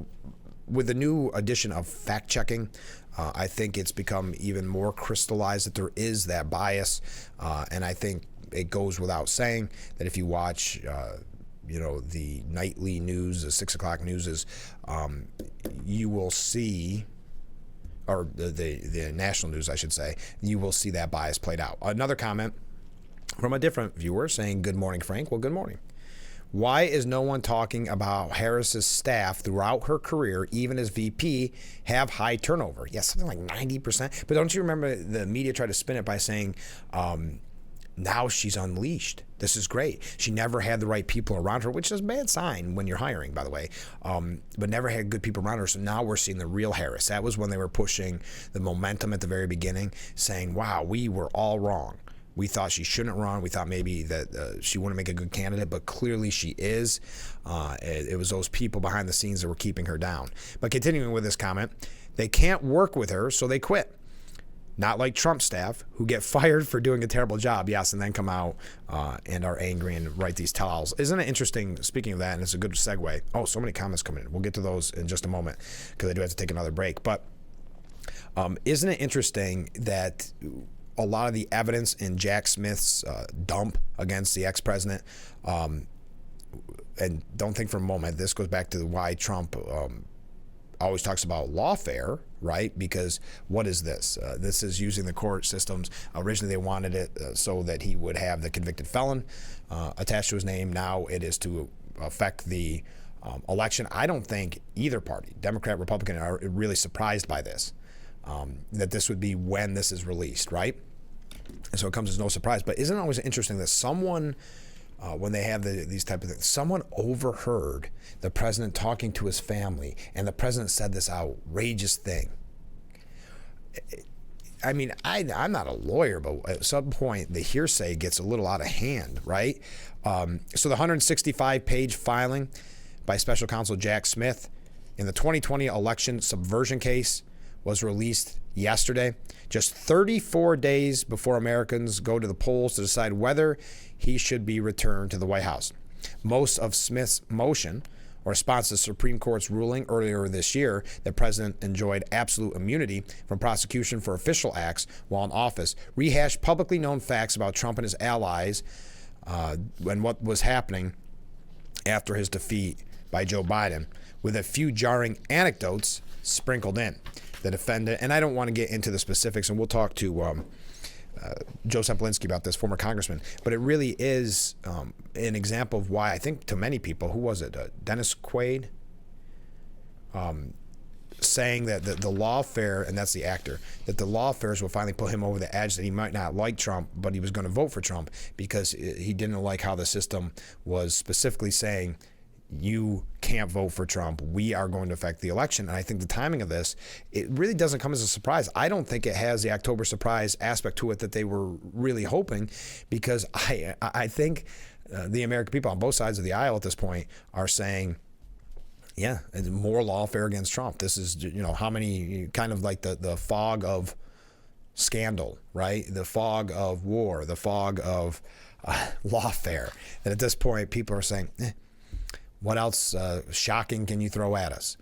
With the new addition of fact-checking, I think it's become even more crystallized that there is that bias, and I think it goes without saying that if you watch, the nightly news, the 6 o'clock news, you will see, or the national news, I should say, you will see that bias played out. Another comment from a different viewer saying, good morning, Frank. Well, good morning. Why is no one talking about Harris's staff throughout her career, even as VP, have high turnover? Yes, something like 90%. But don't you remember the media tried to spin it by saying, now she's unleashed. This is great. She never had the right people around her, which is a bad sign when you're hiring, by the way, but never had good people around her. So now we're seeing the real Harris. That was when they were pushing the momentum at the very beginning, saying, wow, we were all wrong. We thought she shouldn't run. We thought maybe that she wouldn't make a good candidate, but clearly she is. It was those people behind the scenes that were keeping her down. But continuing with this comment, they can't work with her, so they quit. Not like Trump staff who get fired for doing a terrible job, yes, and then come out and are angry and write these tell-alls. Isn't it interesting, speaking of that, and it's a good segue. Oh, so many comments coming in. We'll get to those in just a moment because I do have to take another break. But isn't it interesting that a lot of the evidence in Jack Smith's dump against the ex-president, and don't think for a moment, this goes back to why Trump always talks about lawfare, right? Because what is this? This is using the court systems. Originally, they wanted it so that he would have the convicted felon attached to his name. Now it is to affect the election. I don't think either party, Democrat, Republican, are really surprised by this, that this would be when this is released, right? And so it comes as no surprise. But isn't it always interesting that someone, when they have these type of things, someone overheard the president talking to his family, and the president said this outrageous thing. I mean, I'm not a lawyer, but at some point the hearsay gets a little out of hand, right? So the 165-page filing by special counsel Jack Smith in the 2020 election subversion case was released yesterday, just 34 days before Americans go to the polls to decide whether he should be returned to the White House. Most of Smith's motion, or response to the Supreme Court's ruling earlier this year that President enjoyed absolute immunity from prosecution for official acts while in office, rehashed publicly known facts about Trump and his allies and what was happening after his defeat by Joe Biden, with a few jarring anecdotes sprinkled in. The defendant, and I don't want to get into the specifics, and we'll talk to Joe Sempolinski about this, former congressman, but it really is an example of why I think to many people, who was it, Dennis Quaid, saying that the lawfare, and that's the actor, that the lawfares will finally put him over the edge, that he might not like Trump, but he was going to vote for Trump because he didn't like how the system was specifically saying, you can't vote for Trump. We are going to affect the election. And I think the timing of this, it really doesn't come as a surprise. I don't think it has the October surprise aspect to it that they were really hoping, because I think the American people on both sides of the aisle at this point are saying, yeah, more lawfare against Trump. This is, how many, kind of like the fog of scandal, right? The fog of war, the fog of lawfare. And at this point, people are saying, what else shocking can you throw at us?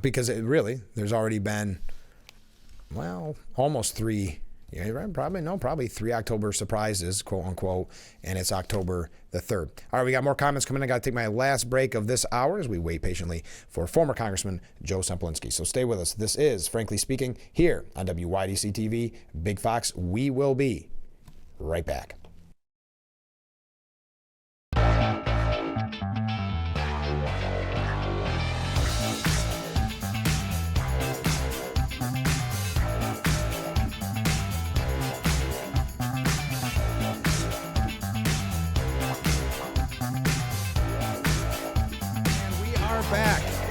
Because there's already been, almost three, probably 3 October surprises, quote unquote, and it's October the 3rd. All right, we got more comments coming in. I got to take my last break of this hour as we wait patiently for former Congressman Joe Sempolinski. So stay with us. This is Frankly Speaking here on WYDC TV, Big Fox. We will be right back.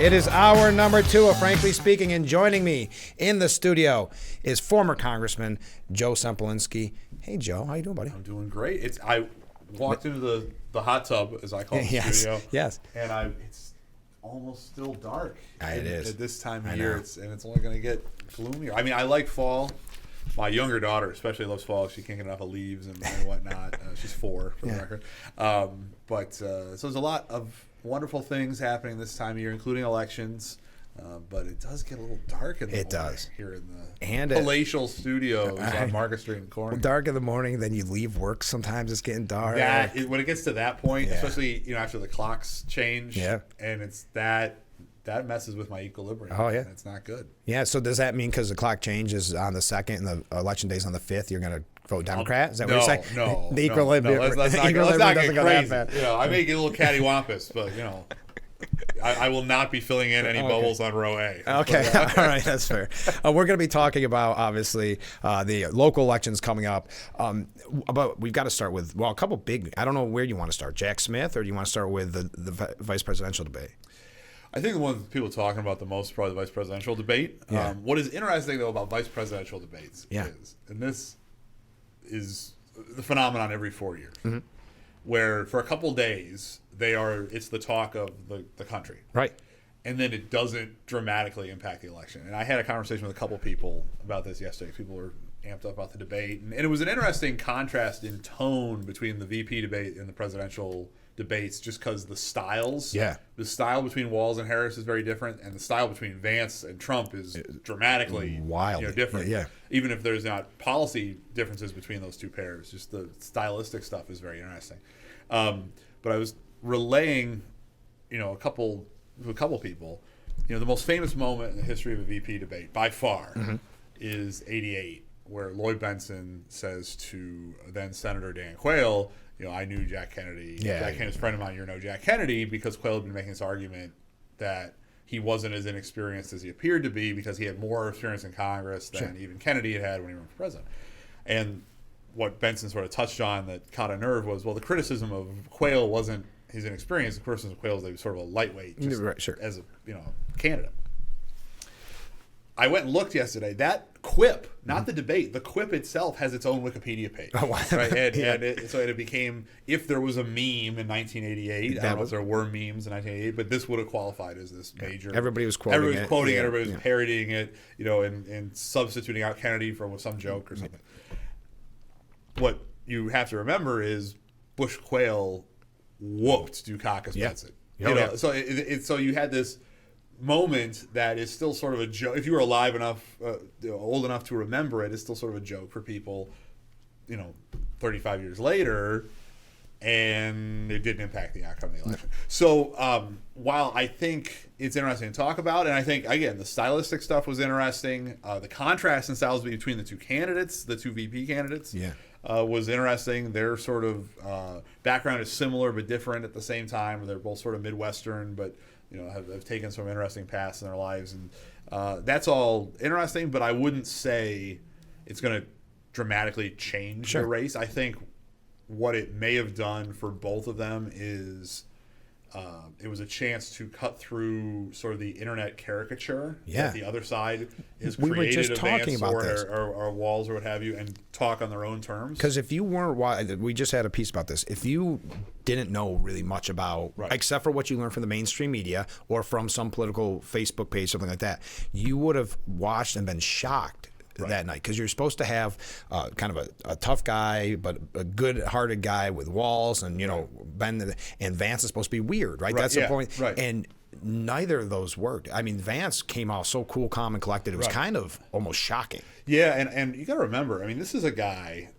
It is hour number 2 of Frankly Speaking, and joining me in the studio is former Congressman Joe Sempolinski. Hey, Joe, how you doing, buddy? I'm doing great. I walked into the hot tub, as I call the studio. Yes. And it's almost still dark. It is. At this time of year, it's only going to get gloomier. I mean, I like fall. My younger daughter especially loves fall. She can't get enough of leaves and whatnot. She's 4, for the record. So there's a lot of wonderful things happening this time of year, including elections. But it does get a little dark in the morning here in the palatial studios on Market Street and Corning. Dark in the morning, then you leave work. Sometimes it's getting dark. When it gets to that point, especially after the clocks change, and it's that messes with my equilibrium. Oh, yeah. It's not good. Yeah, so does that mean because the clock changes on the 2nd and the election day's on the 5th, you're going to vote Democrat? Is that what you're saying? No. The equilibrium, let's not doesn't get go crazy. that bad. I may get a little cattywampus, but, I will not be filling in any bubbles on row A. Okay, all right, that's fair. We're going to be talking about, obviously, the local elections coming up. But we've got to start with, a couple big, I don't know where you want to start, Jack Smith, or do you want to start with the vice presidential debate? I think the one people are talking about the most is probably the vice presidential debate. Yeah. What is interesting, though, about vice presidential debates is, and this is the phenomenon every 4 years, where for a couple days, it's the talk of the country. Right. And then it doesn't dramatically impact the election. And I had a conversation with a couple people about this yesterday. People were amped up about the debate. And it was an interesting contrast in tone between the VP debate and the presidential debates, just because the styles. Yeah. The style between Walz and Harris is very different, and the style between Vance and Trump is dramatically different. Yeah. Even if there's not policy differences between those two pairs, just the stylistic stuff is very interesting. But I was relaying, a couple people, the most famous moment in the history of a VP debate by far is '88, where Lloyd Bentsen says to then Senator Dan Quayle, I knew Jack Kennedy. Jack Kennedy's a friend of mine. You're no Jack Kennedy, because Quayle had been making this argument that he wasn't as inexperienced as he appeared to be because he had more experience in Congress than even Kennedy had when he ran for president. And what Benson sort of touched on that caught a nerve was, the criticism of Quayle wasn't his inexperience. The criticism of Quayle is that he was sort of a lightweight as a candidate. I went and looked yesterday. That quip, not the debate, the quip itself has its own Wikipedia page. Oh, wow. Right? And it became, if there was a meme in 1988, I don't know if there were memes in 1988, but this would have qualified as this major. Everybody was quoting it. Everybody was parodying it, and substituting out Kennedy for some joke or something. What you have to remember is Bush Quayle whooped Dukakis Benson. So you had this moment that is still sort of a joke. If you were alive enough, old enough to remember it, it's still sort of a joke for people, 35 years later, and it didn't impact the outcome of the election. So while I think it's interesting to talk about, and I think, again, the stylistic stuff was interesting, the contrast in styles between the two candidates, the two VP candidates, was interesting. Their sort of background is similar but different at the same time. They're both sort of Midwestern, but have taken some interesting paths in their lives, and that's all interesting. But I wouldn't say it's going to dramatically change the race. I think what it may have done for both of them is it was a chance to cut through sort of the internet caricature that the other side has created. We were just talking about this, or Walz or what have you, and talk on their own terms. Because if you weren't, we just had a piece about this. If you didn't know really much about, except for what you learned from the mainstream media or from some political Facebook page, something like that, you would have watched and been shocked that night, because you're supposed to have kind of a tough guy but a good-hearted guy with Walz, and Ben and Vance is supposed to be weird, right? That's the point. And neither of those worked. I mean, Vance came out so cool, calm, and collected. It was kind of almost shocking. Yeah, and you got to remember, I mean, this is a guy.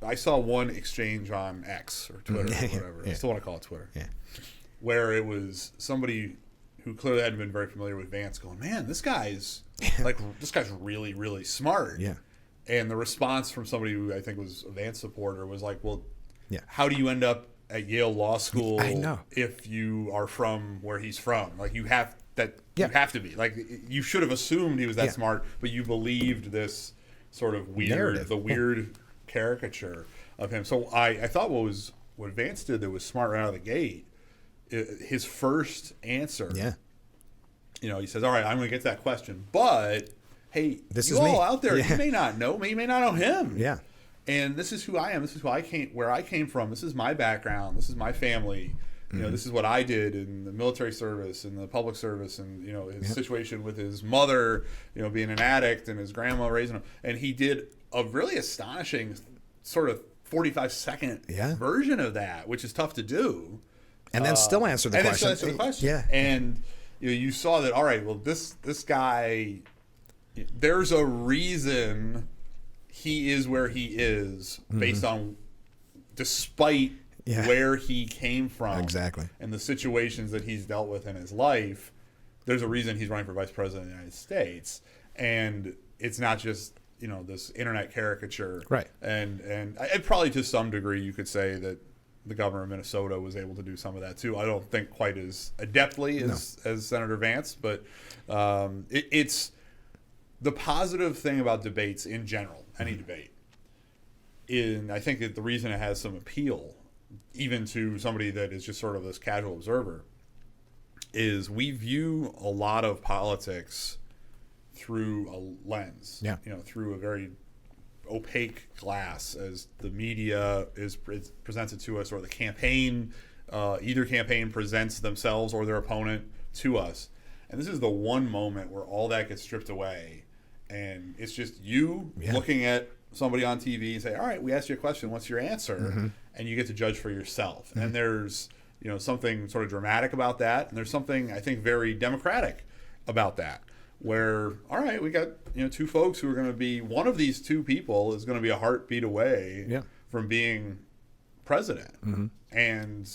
I saw one exchange on X or Twitter or whatever. I still want to call it Twitter. Where it was somebody who clearly hadn't been very familiar with Vance going, man, this guy's really, really smart. And the response from somebody who I think was a Vance supporter was like, well, how do you end up at Yale Law School if you are from where he's from? Like, you have to be. Like, you should have assumed he was that smart, but you believed this sort of weird caricature of him. So I thought what Vance did that was smart right out of the gate, his first answer he says, all right, I'm going to get to that question. But, hey, this you is all me. out there, you may not know me. You may not know him. Yeah. And this is who I am. This is where I came from. This is my background. This is my family. This is what I did in the military service and the public service, and his situation with his mother, being an addict, and his grandma raising him. And he did a really astonishing sort of 45-second version of that, which is tough to do. And then still answer the question. Yeah. And you saw that. All right. Well, this guy, there's a reason he is where he is based on, despite where he came from, exactly, and the situations that he's dealt with in his life. There's a reason he's running for vice president of the United States, and it's not just this internet caricature, right? And probably to some degree you could say that the governor of Minnesota was able to do some of that too. I don't think quite as adeptly as Senator Vance, but it's the positive thing about debates in general, any debate. I think that the reason it has some appeal, even to somebody that is just sort of this casual observer, is we view a lot of politics through a lens, through a very opaque glass, as the media is presented to us, or the campaign, either campaign presents themselves or their opponent to us. And this is the one moment where all that gets stripped away, and it's just you looking at somebody on TV and say, all right, we asked you a question, what's your answer? And you get to judge for yourself. And there's something sort of dramatic about that, and there's something, I think, very democratic about that, where, all right, we got two folks who are going to be, one of these two people is going to be a heartbeat away from being president, and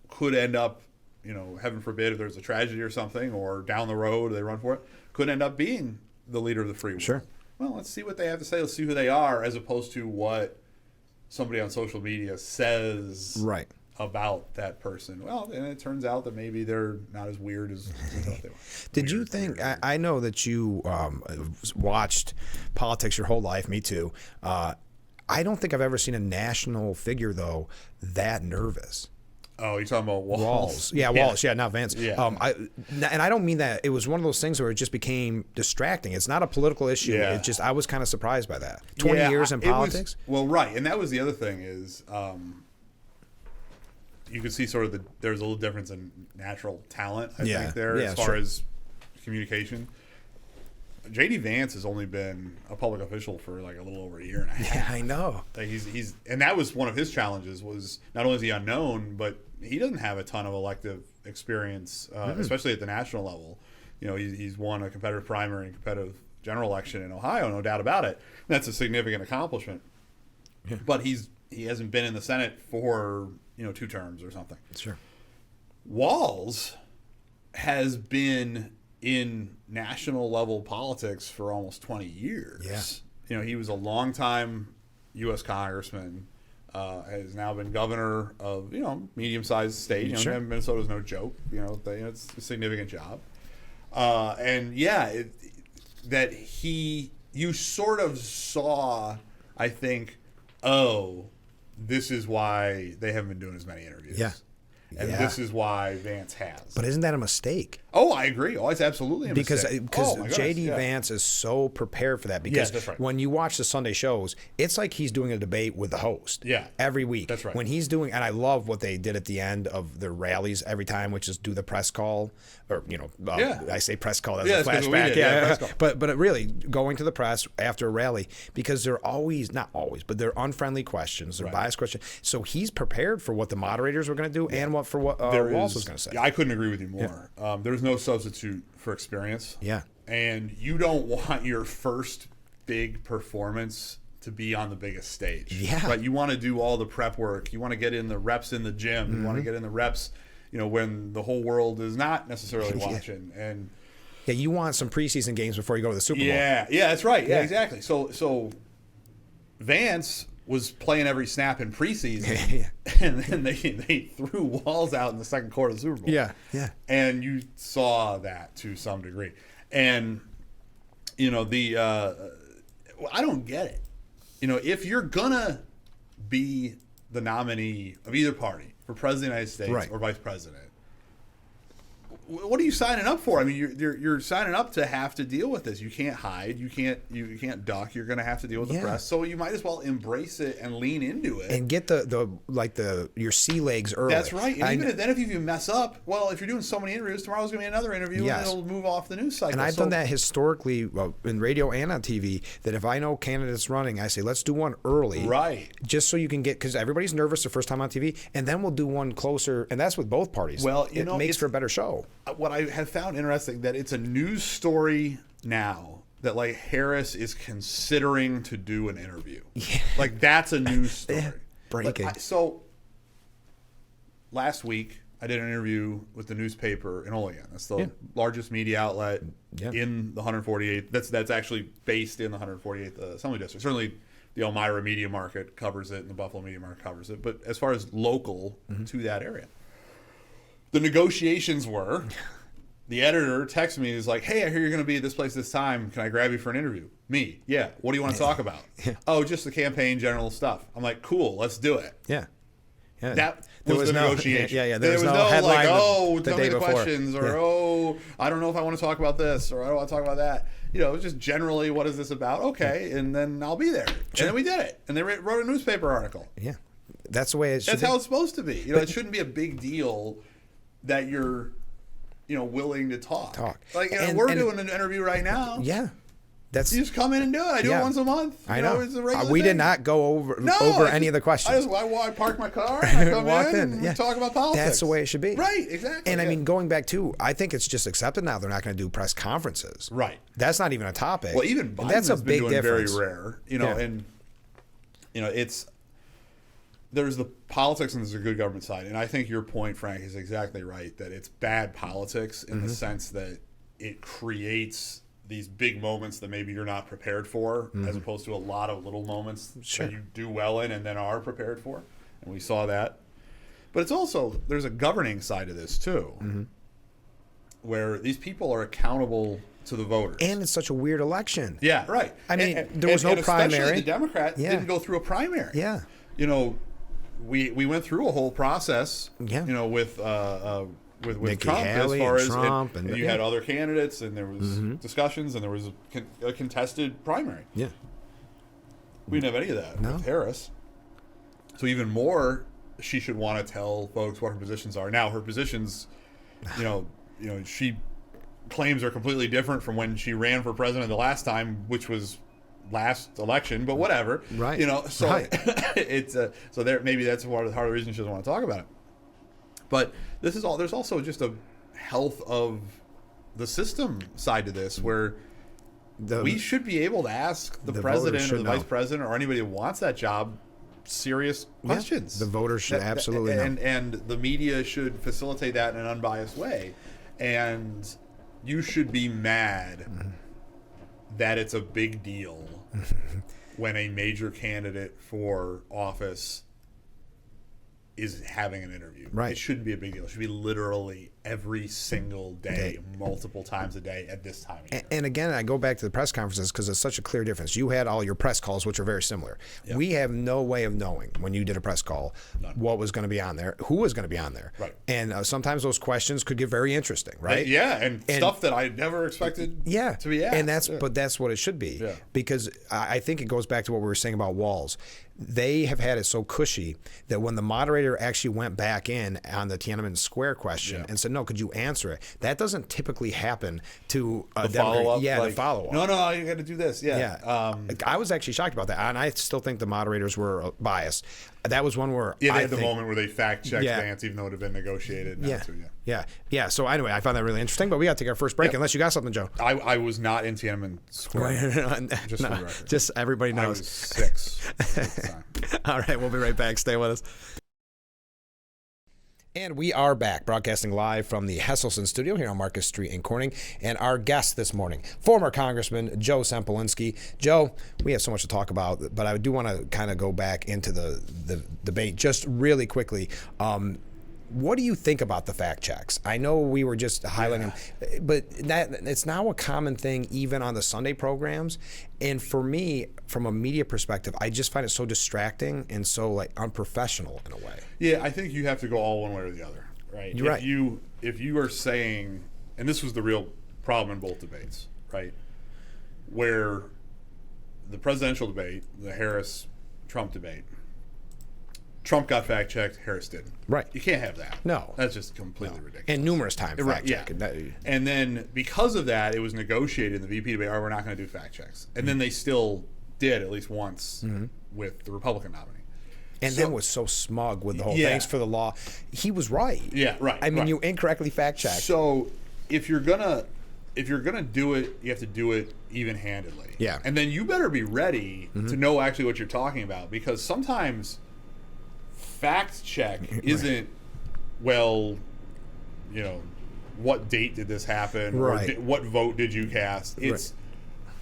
could end up, heaven forbid, if there's a tragedy or something, or down the road they run for it, could end up being the leader of the free world. Sure. Well, let's see what they have to say. Let's see who they are, as opposed to what somebody on social media says about that person. Well, and it turns out that maybe they're not as weird as we thought they were. Did you think, I know that you watched politics your whole life, me too. I don't think I've ever seen a national figure, though, that nervous. Oh, you're talking about Walz? Yeah, Walz. Yeah, not Vance. Yeah. And I don't mean that. It was one of those things where it just became distracting. It's not a political issue. Yeah. It just, I was kind of surprised by that. 20 years in politics? Right. And that was the other thing is, you could see sort of there's a little difference in natural talent, I think, there, as far as communication. J.D. Vance has only been a public official for like a little over a year and a half. Yeah, I know. Like and that was one of his challenges, was not only is he unknown, but he doesn't have a ton of elective experience, especially at the national level. He's won a competitive primary and competitive general election in Ohio, no doubt about it. That's a significant accomplishment. Yeah. But he hasn't been in the Senate for 2 terms or something. Sure. Walz has been in national level politics for almost 20 years. Yeah. He was a longtime U.S. congressman, has now been governor of, medium-sized state. Sure. Minnesota's no joke. It's a significant job. You sort of saw, I think, this is why they haven't been doing as many interviews. Yeah. And this is why Vance has. But isn't that a mistake? Oh, I agree. Oh, it's absolutely a mistake. Because J.D. Vance is so prepared for that. Because that's right. When you watch the Sunday shows, it's like he's doing a debate with the host. Yeah. Every week. That's right. When he's doing, and I love what they did at the end of their rallies every time, which is do the press call, or I say press call as a flashback. Press call. But really going to the press after a rally, because they're always, not always, but they're unfriendly questions, they're biased questions. So he's prepared for what the moderators were going to do and what Walz was going to say. I couldn't agree with you more. Yeah. There's no substitute for experience. Yeah. And you don't want your first big performance to be on the biggest stage. Yeah. Right? You want to do all the prep work. You want to get in the reps in the gym. You want to get in the reps, when the whole world is not necessarily watching. And you want some preseason games before you go to the Super Bowl. Yeah, that's right. Yeah, exactly. So Vance was playing every snap in preseason, and then they threw Walz out in the second quarter of the Super Bowl. Yeah. And you saw that to some degree. And, I don't get it. If you're going to be the nominee of either party for president of the United States or vice president, what are you signing up for? I mean, you're signing up to have to deal with this. You can't hide. You can't duck. You're going to have to deal with the press. So you might as well embrace it and lean into it and get your sea legs early. That's right. And even then, if you mess up, well, if you're doing so many interviews, tomorrow's going to be another interview, and it'll move off the news cycle. And I've done that historically in radio and on TV. That if I know candidates running, I say let's do one early, right? Just so you can get, because everybody's nervous the first time on TV, and then we'll do one closer, and that's with both parties. Well, it makes for a better show. What I have found interesting, that it's a news story now that like Harris is considering to do an interview. Yeah. Like that's a news story. Breaking. So last week I did an interview with the newspaper in Olean. That's the largest media outlet in the 148th. That's actually based in the 148th Assembly District. Certainly the Elmira media market covers it and the Buffalo media market covers it. But as far as local to that area, the negotiations were, the editor texts me, he's like, hey, I hear you're going to be at this place this time. Can I grab you for an interview? Me, yeah. What do you want to talk about? Oh, just the campaign general stuff. I'm like, cool, let's do it. Yeah. That was the negotiation. There was no like, tell me the before. questions, or I don't know if I want to talk about this, or I don't want to talk about that. It was just generally, what is this about? Okay, and then I'll be there. Sure. And then we did it. And they wrote a newspaper article. Yeah. That's the way it should be. That's how it's supposed to be. It shouldn't be a big deal that you're, willing to talk. Like, we're doing an interview right now. Yeah. You just come in and do it. I do it once a month. I know. It's a regular we thing. did not go over any of the questions. I park my car and I come in and we talk about politics. That's the way it should be. Right, exactly. And I mean, going back to, I think it's just accepted now they're not going to do press conferences. Right. That's not even a topic. Well, even Biden that's has a been big doing difference. Very rare. And it's, there's the politics and there's a good government side. And I think your point, Frank, is exactly right, that it's bad politics in the sense that it creates these big moments that maybe you're not prepared for, as opposed to a lot of little moments that you do well in and then are prepared for. And we saw that. But it's also, there's a governing side to this too, where these people are accountable to the voters. And it's such a weird election. Yeah, right. I mean, there was no primary. Especially the Democrat didn't go through a primary. Yeah. We went through a whole process, with Nikki Trump, Haley, as far as Trump, and you had other candidates, and there was discussions, and there was a contested primary. Yeah, we didn't have any of that with Harris. So even more, she should want to tell folks what her positions are. Now her positions, she claims are completely different from when she ran for president the last time, which was last election, but whatever. Right. It's so there. Maybe that's part of the reason she doesn't want to talk about it. But this is all. There's also just a health of the system side to this, where we should be able to ask the president or the vice president or anybody who wants that job serious questions. The voters should absolutely know. And the media should facilitate that in an unbiased way. And you should be mad that it's a big deal when a major candidate for office is having an interview. Right. It shouldn't be a big deal. It should be literally every single day, multiple times a day at this time of year. And again, I go back to the press conferences because it's such a clear difference. You had all your press calls, which are very similar. Yep. We have no way of knowing when you did a press call what was going to be on there, who was going to be on there. Right. And sometimes those questions could get very interesting, right? And stuff that I never expected to be asked. And but that's what it should be. Yeah. Because I think it goes back to what we were saying about walls. They have had it so cushy that when the moderator actually went back in on the Tiananmen Square question and said, no, could you answer it? That doesn't typically happen to a follow-up. The follow-up. No, you got to do this. I was actually shocked about that, and I still think the moderators were biased. That was one where they had the moment where they fact-checked Vance, even though it had been negotiated. Yeah. So anyway, I found that really interesting, but we got to take our first break, unless you got something, Joe. I was not in Tiananmen Square. Just for the record. Just everybody knows. I was 6 at the time. All right, we'll be right back. Stay with us. And we are back, broadcasting live from the Hesselson studio here on Marcus Street in Corning. And our guest this morning, former Congressman Joe Sempolinski. Joe, we have so much to talk about, but I do want to kind of go back into the debate just really quickly. What do you think about the fact checks? I know we were just highlighting them, but it's now a common thing even on the Sunday programs. And for me, from a media perspective, I just find it so distracting and so unprofessional in a way. Yeah, I think you have to go all one way or the other, right? You're right. If you are saying, and this was the real problem in both debates, right? Where the presidential debate, the Harris-Trump debate, Trump got fact-checked, Harris didn't. Right. You can't have that. No. That's just completely ridiculous. And numerous times fact-checked. Yeah. And then because of that, it was negotiated in the VP debate, we're not going to do fact-checks. And then they still did at least once with the Republican nominee. And then was so smug with the whole thanks for the law. He was right. Yeah, right. I mean, you incorrectly fact-checked. So if you're gonna do it, you have to do it even-handedly. Yeah. And then you better be ready to know actually what you're talking about, because sometimes fact check isn't, well, what date did this happen? Right. Or what vote did you cast? It's,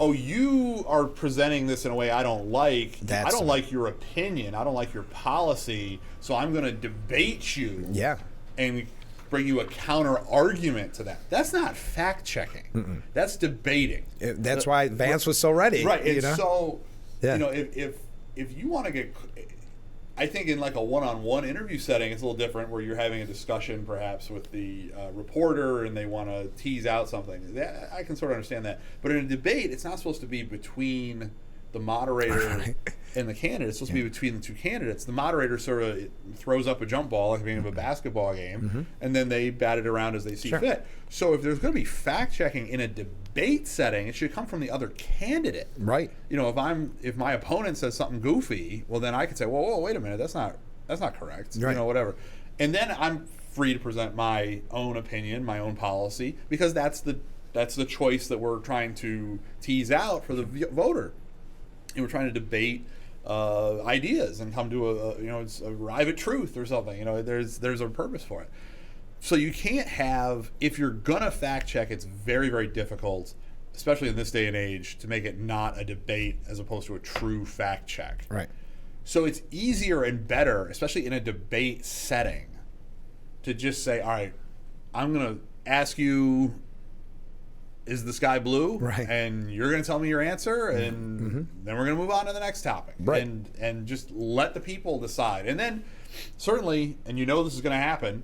you are presenting this in a way I don't like. I don't like your opinion. I don't like your policy. So I'm going to debate you. Yeah. And bring you a counter argument to that. That's not fact checking. That's debating. That's why Vance was so ready. Right. And so, Yeah. if you want to get, I think in like a one-on-one interview setting, it's a little different, where you're having a discussion perhaps with the reporter and they want to tease out something. That, I can sort of understand that. But in a debate, it's not supposed to be between the moderator and the candidate. It's supposed to be between the two candidates. The moderator sort of throws up a jump ball like the beginning of a basketball game, and then they bat it around as they see fit. So if there's going to be fact-checking in a debate setting, it should come from the other candidate. Right. If my opponent says something goofy, well, then I could say, whoa, wait a minute, that's not correct. Right. Whatever. And then I'm free to present my own opinion, my own policy, because that's the choice that we're trying to tease out for the voter. And we're trying to debate ideas and come to arrive at truth or something. There's a purpose for it. So you can't have, if you're gonna fact check, it's very, very difficult, especially in this day and age, to make it not a debate as opposed to a true fact check. Right. So it's easier and better, especially in a debate setting, to just say, all right, I'm gonna ask you, is the sky blue? Right. And you're going to tell me your answer, and then we're going to move on to the next topic. Right. And just let the people decide. And then, certainly, and this is going to happen,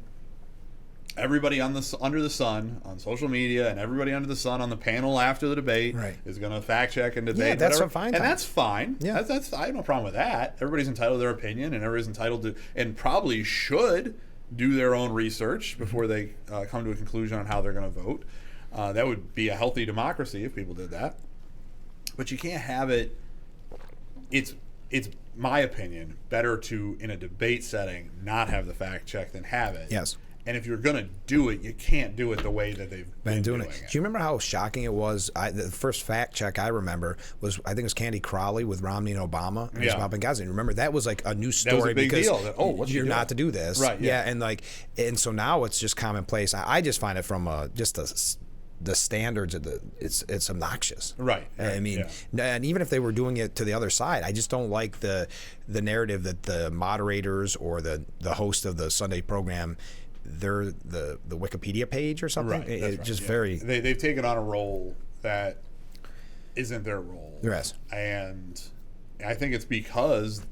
everybody under the sun on social media and everybody under the sun on the panel after the debate is going to fact check and debate. Yeah, that's whatever. fine. And that's fine. Yeah. That's I have no problem with that. Everybody's entitled to their opinion, and everybody's entitled to, and probably should, do their own research before they come to a conclusion on how they're going to vote. That would be a healthy democracy if people did that. But you can't have it. It's my opinion, better to, in a debate setting, not have the fact check than have it. Yes. And if you're going to do it, you can't do it the way that they've been doing it. Do you remember how shocking it was? The first fact check I remember was, I think it was Candy Crowley with Romney and Obama. And Bob Benghazi. Remember, that was like a new story. That was a big because deal. What's you're not to do this. Right. Yeah. And so now it's just commonplace. I just find it from the standards of it's obnoxious. Right. I mean, and even if they were doing it to the other side, I just don't like the narrative that the moderators or the host of the Sunday program, they're the Wikipedia page or something. Right. It's just very. They've taken on a role that isn't their role. Yes. And I think it's because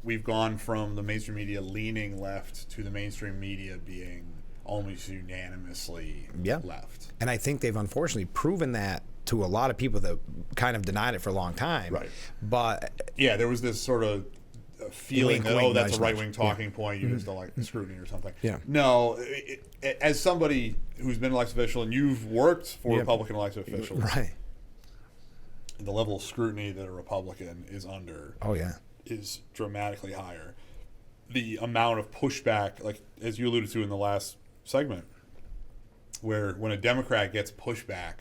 we've gone from the mainstream media leaning left to the mainstream media being almost unanimously left. And I think they've unfortunately proven that to a lot of people that kind of denied it for a long time. Right. But there was this sort of feeling that, that's a right-wing talking Yeah. point. You just don't like scrutiny or something. Yeah. No, as somebody who's been an elected official, and you've worked for Republican elected officials, right, the level of scrutiny that a Republican is under is dramatically higher. The amount of pushback, like as you alluded to in the last segment, where when a Democrat gets pushback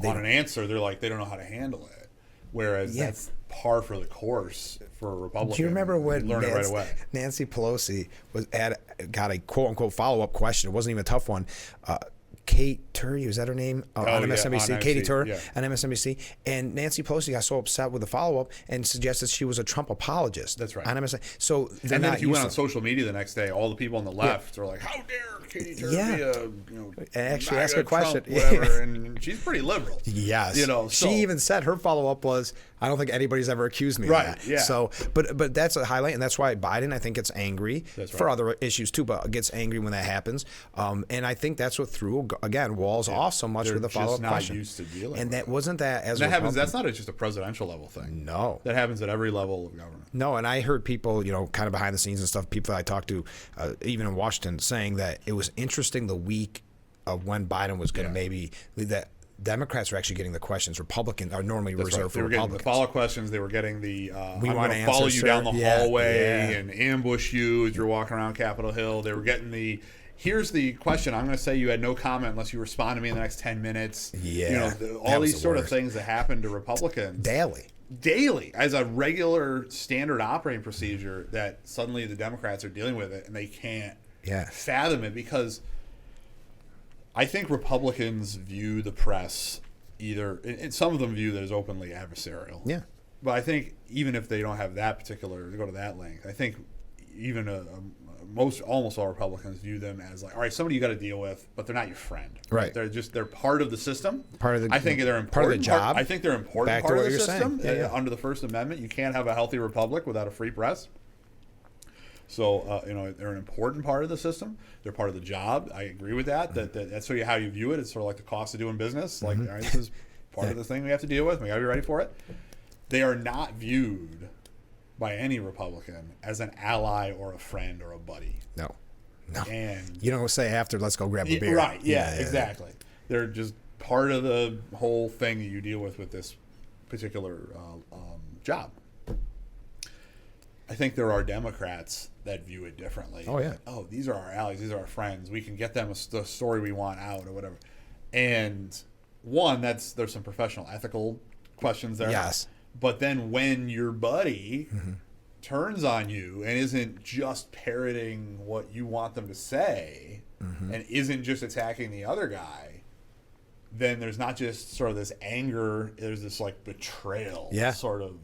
on an answer, they're like, they don't know how to handle it. Whereas that's par for the course for a Republican. Do you remember when learn it right away? Nancy Pelosi got a quote unquote follow-up question? It wasn't even a tough one. Kate Turr, was that her name? On MSNBC. On Katie Turr on MSNBC. And Nancy Pelosi got so upset with the follow-up and suggested she was a Trump apologist. That's right. On MSNBC. So and then if you went on social media the next day, all the people on the left are like, "How dare Katie Turr be a actually ask her a question, whatever?" And she's pretty liberal. Yes. So, she even said her follow-up was, I don't think anybody's ever accused me of that. Yeah. So, but that's a highlight, and that's why Biden, I think, gets angry for other issues too, but gets angry when that happens. And I think that's what threw, again, Walz off so much with the follow-up question. They're just not used to dealing and with that wasn't that as that happens. That's not just a presidential level thing. No. That happens at every level of government. No, and I heard people, kind of behind the scenes and stuff, people that I talked to, even in Washington, saying that it was interesting the week of when Biden was going to maybe that Democrats are actually getting the questions. Republicans are normally reserved for They were getting Republicans. the follow-up questions. They were getting the We I'm want going to follow answers, you down the sir. hallway and ambush you as you're walking around Capitol Hill. They were getting the here's the question. I'm going to say you had no comment unless you respond to me in the next 10 minutes. Yeah, all these sort of things that happen to Republicans daily as a regular standard operating procedure that suddenly the Democrats are dealing with it and they can't fathom it because I think Republicans view the press either, and some of them view that as openly adversarial. Yeah. But I think even if they don't have that particular, to go to that length, I think even almost all Republicans view them as like, all right, somebody you got to deal with, but they're not your friend. Right. They're part of the system. I think they're important. Part of the job. I think they're important Back part to of what the you're system. saying. Under the First Amendment, you can't have a healthy republic without a free press. So, they're an important part of the system. They're part of the job. I agree with that. That's how you view it. It's sort of like the cost of doing business. Like, all right, this is part of the thing we have to deal with. We got to be ready for it. They are not viewed by any Republican as an ally or a friend or a buddy. No. And you don't say after, let's go grab a beer. Right. Yeah, exactly. They're just part of the whole thing that you deal with this particular job. I think there are Democrats that view it differently. Oh, yeah. Oh, these are our allies. These are our friends. We can get them the story we want out or whatever. And one, there's some professional ethical questions there. Yes. But then when your buddy turns on you and isn't just parroting what you want them to say and isn't just attacking the other guy, then there's not just sort of this anger, there's this like betrayal sort of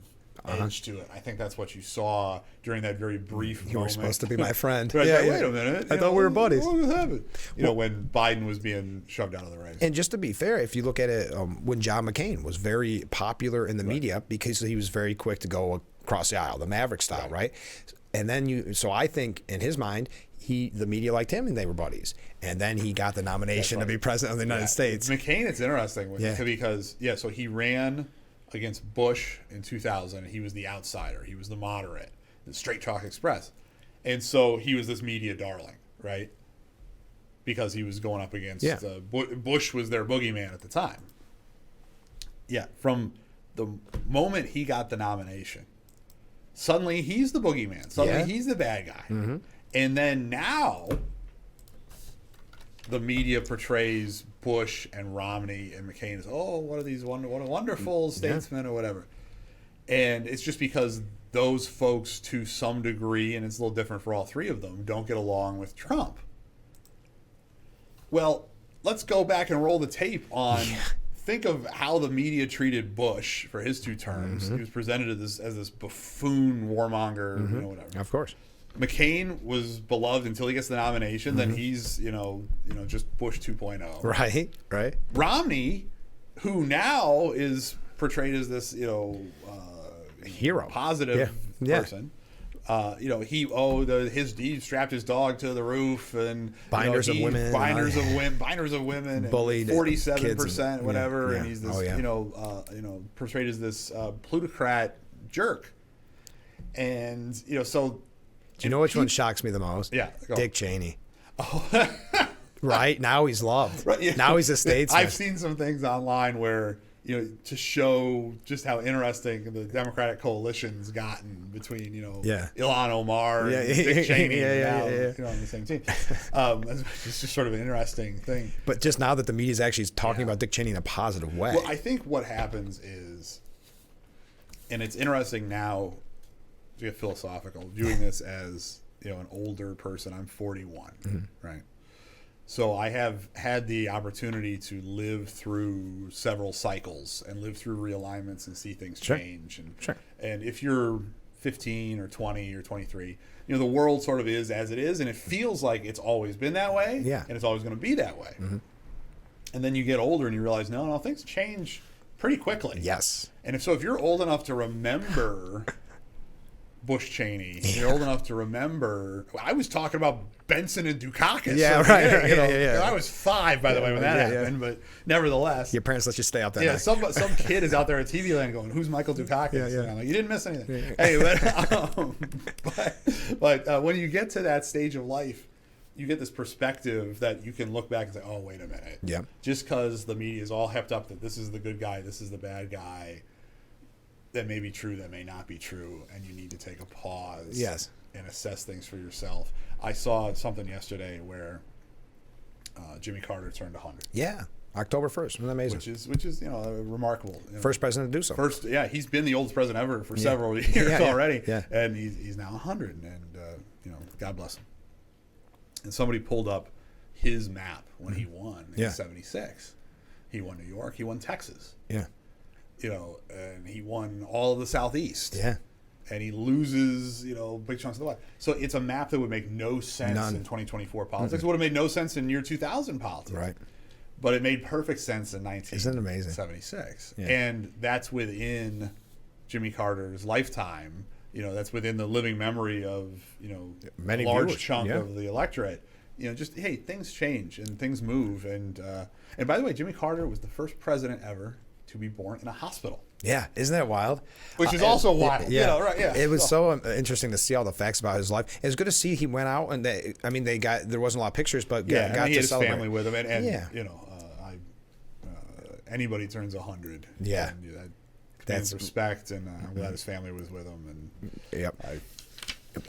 edge to it. I think that's what you saw during that very brief moment. You were supposed to be my friend. Right, wait a minute. I thought we were buddies. What happened? When Biden was being shoved out of the race. And just to be fair, if you look at it, when John McCain was very popular in the media because he was very quick to go across the aisle, the Maverick style, right? And then so I think in his mind, the media liked him and they were buddies. And then he got the nomination to be president of the United States. McCain, it's interesting because so he ran against Bush in 2000. He was the outsider. He was the moderate, the Straight Talk Express. And so he was this media darling, right? Because he was going up against Bush was their boogeyman at the time. Yeah, from the moment he got the nomination, suddenly he's the boogeyman. Suddenly he's the bad guy. And then now the media portrays Bush and Romney and McCain as, what are these what a wonderful statesmen or whatever. And it's just because those folks, to some degree, and it's a little different for all three of them, don't get along with Trump. Well, let's go back and roll the tape on think of how the media treated Bush for his two terms. He was presented as this buffoon warmonger, whatever. Of course. McCain was beloved until he gets the nomination. Then he's, just Bush 2.0. Right. Romney, who now is portrayed as this, hero, positive person. He strapped his dog to the roof and binders of women, bullied 47%, whatever. And he's this, portrayed as this plutocrat jerk. And so. Do you know which one shocks me the most? Yeah. Dick Cheney. Oh. Right? Now he's loved. Right, yeah. Now he's a statesman. I've seen some things online where, to show just how interesting the Democratic coalition's gotten between, Ilhan Omar and Dick Cheney on the same team. It's just sort of an interesting thing. But just now that the media is actually talking about Dick Cheney in a positive way. Well, I think what happens is, and it's interesting now, to get philosophical, viewing this as an older person. I'm 41, right? So I have had the opportunity to live through several cycles and live through realignments and see things change. And if you're 15 or 20 or 23, the world sort of is as it is, and it feels like it's always been that way, and it's always going to be that way. And then you get older and you realize, no, things change pretty quickly. Yes. And if you're old enough to remember Bush Cheney, you're old enough to remember. I was talking about Benson and Dukakis. Yeah, right. Yeah. I was 5, by the way, when that happened, but nevertheless. Your parents let you stay out that Yeah, night. some kid is out there at TV land going, "Who's Michael Dukakis?" Yeah. And I'm like, you didn't miss anything. Anyway, but when you get to that stage of life, you get this perspective that you can look back and say, "Oh, wait a minute." Yeah. Just because the media is all hepped up that this is the good guy, this is the bad guy, that may be true, that may not be true, and you need to take a pause. Yes. And assess things for yourself. I saw something yesterday where Jimmy Carter turned 100. Yeah. October 1st. Isn't that amazing? Which is remarkable. First president to do so. He's been the oldest president ever for several years already. Yeah. And he's now 100, and God bless him. And somebody pulled up his map when he won in 76. He won New York, he won Texas. Yeah. And he won all of the Southeast. Yeah. And he loses, big chunks of the way. So it's a map that would make no sense None. in 2024 politics. It would have made no sense in year 2000 politics. Right. But it made perfect sense in Isn't it amazing? 1976. Yeah. And that's within Jimmy Carter's lifetime. That's within the living memory of, Many a large viewers. chunk Yeah. of the electorate. Just, hey, things change and things move. And by the way, Jimmy Carter was the first president ever to be born in a hospital. Yeah, isn't that wild? Which is also wild. Yeah, right. Yeah, it was so interesting to see all the facts about his life. It's good to see he went out and there wasn't a lot of pictures, but he got had to his celebrate. family with him, and anybody turns 100. Yeah. And, that's respect, and I'm glad his family was with him. And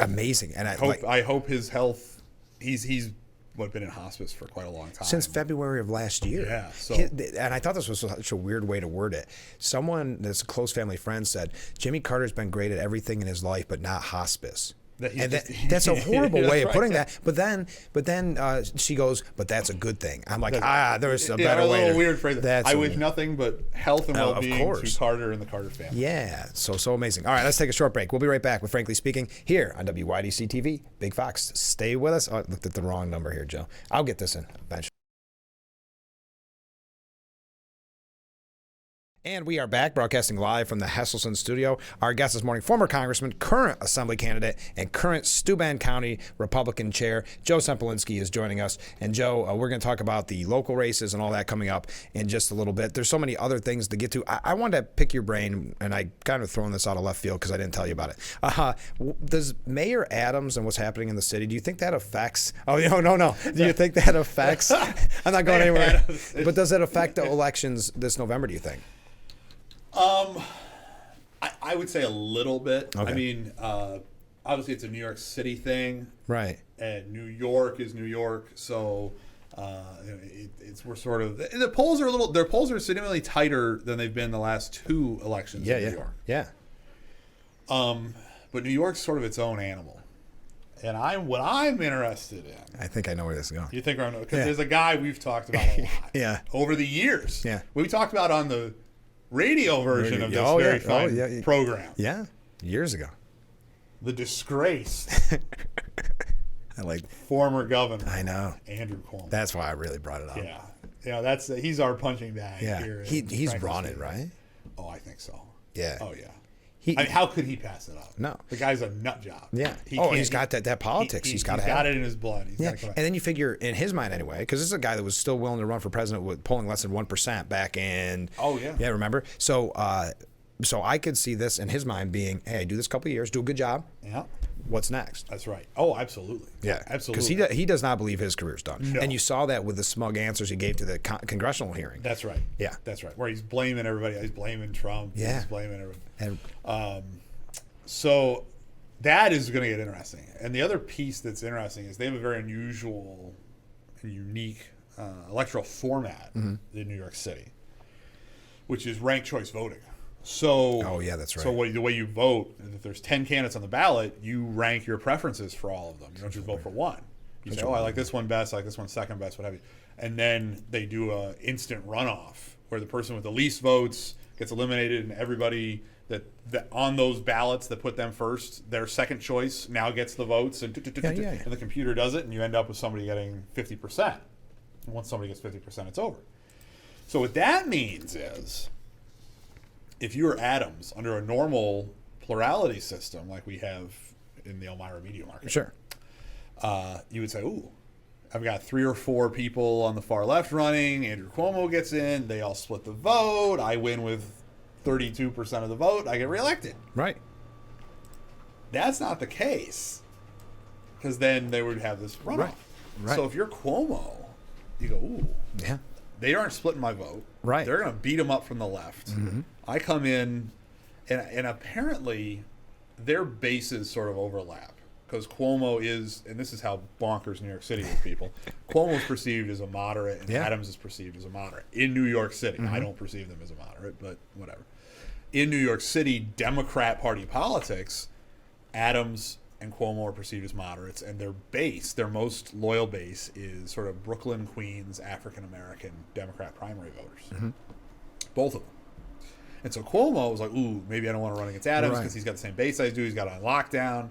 Amazing. And I hope his health. He's been in hospice for quite a long time, since February of last year. Yeah. So, and I thought this was such a weird way to word it. Someone that's a close family friend said Jimmy Carter's been great at everything in his life, but not hospice. That's a horrible way of putting that. But then she goes, but that's a good thing. I'm like, there's a better way. A little weird phrase. I wish weird. nothing but health and well-being to Carter and the Carter family. Yeah, so amazing. All right, let's take a short break. We'll be right back with Frankly Speaking here on WYDC TV. Big Fox, stay with us. Oh, I looked at the wrong number here, Joe. I'll get this in eventually. And we are back, broadcasting live from the Hesselson studio. Our guest this morning, former congressman, current assembly candidate, and current Steuben County Republican chair, Joe Sempolinski, is joining us. And Joe, we're going to talk about the local races and all that coming up in just a little bit. There's so many other things to get to. I wanted to pick your brain, and I kind of thrown this out of left field because I didn't tell you about it. Does Mayor Adams and what's happening in the city, do you think that affects? Oh, no. Do you think that affects? I'm not going anywhere. But does it affect the elections this November, do you think? I would say a little bit. Okay. I mean, obviously it's a New York City thing, right? And New York is New York, so we're sort of the polls are their polls are significantly tighter than they've been the last 2 elections in New York. Yeah. But New York's sort of its own animal, and what I'm interested in. I think I know where this is going. You think I'm because there's a guy we've talked about a lot. Over the years. Yeah. We talked about on the radio version of this fine program. Yeah, years ago. The disgrace. I like former governor. I know. Andrew Cuomo. That's why I really brought it up. Yeah. He's our punching bag. Yeah. Here He's run it, right? Oh, I think so. Yeah. Oh, yeah. How could he pass it up? No. The guy's a nut job. Yeah. He's got that politics. He's got to have got it in his blood. And then you figure, in his mind anyway, because this is a guy that was still willing to run for president with polling less than 1% back in. Oh, yeah. Yeah, remember? So I could see this in his mind being, hey, I do this a couple of years, do a good job. Yeah. What's next? That's right. Oh, absolutely. Yeah, absolutely. Because he does not believe his career's done. No. And you saw that with the smug answers he gave to the congressional hearing. That's right. Yeah. That's right. Where he's blaming everybody. He's blaming Trump. Yeah. He's blaming everybody. And so that is going to get interesting. And the other piece that's interesting is they have a very unusual and unique electoral format in New York City, which is ranked choice voting. So, that's right. So the way you vote, if there's 10 candidates on the ballot, you rank your preferences for all of them. You don't just vote for one. You say, I like this one best, I like this one second best, what have you. And then they do a instant runoff where the person with the least votes gets eliminated, and everybody that on those ballots that put them first, their second choice now gets the votes, and and the computer does it, and you end up with somebody getting 50%. And once somebody gets 50%, it's over. So what that means is if you were Adams under a normal plurality system like we have in the Elmira media market, Sure. You would say, ooh, I've got 3 or 4 people on the far left running. Andrew Cuomo gets in. They all split the vote. I win with 32% of the vote. I get reelected. Right. That's not the case, because then they would have this runoff. Right. So if you're Cuomo, you go, ooh, Yeah. they aren't splitting my vote. Right. They're going to beat them up from the left. Mm-hmm. I come in, and apparently their bases sort of overlap, because Cuomo is, and this is how bonkers New York City is, people. Cuomo is perceived as a moderate, and Adams is perceived as a moderate in New York City. I don't perceive them as a moderate, but whatever. In New York City, Democrat Party politics, Adams and Cuomo are perceived as moderates, and their base, their most loyal base, is sort of Brooklyn, Queens, African-American Democrat primary voters. Both of them. And so Cuomo was like, ooh, maybe I don't want to run against Adams because he's got the same base I do. He's got it on lockdown.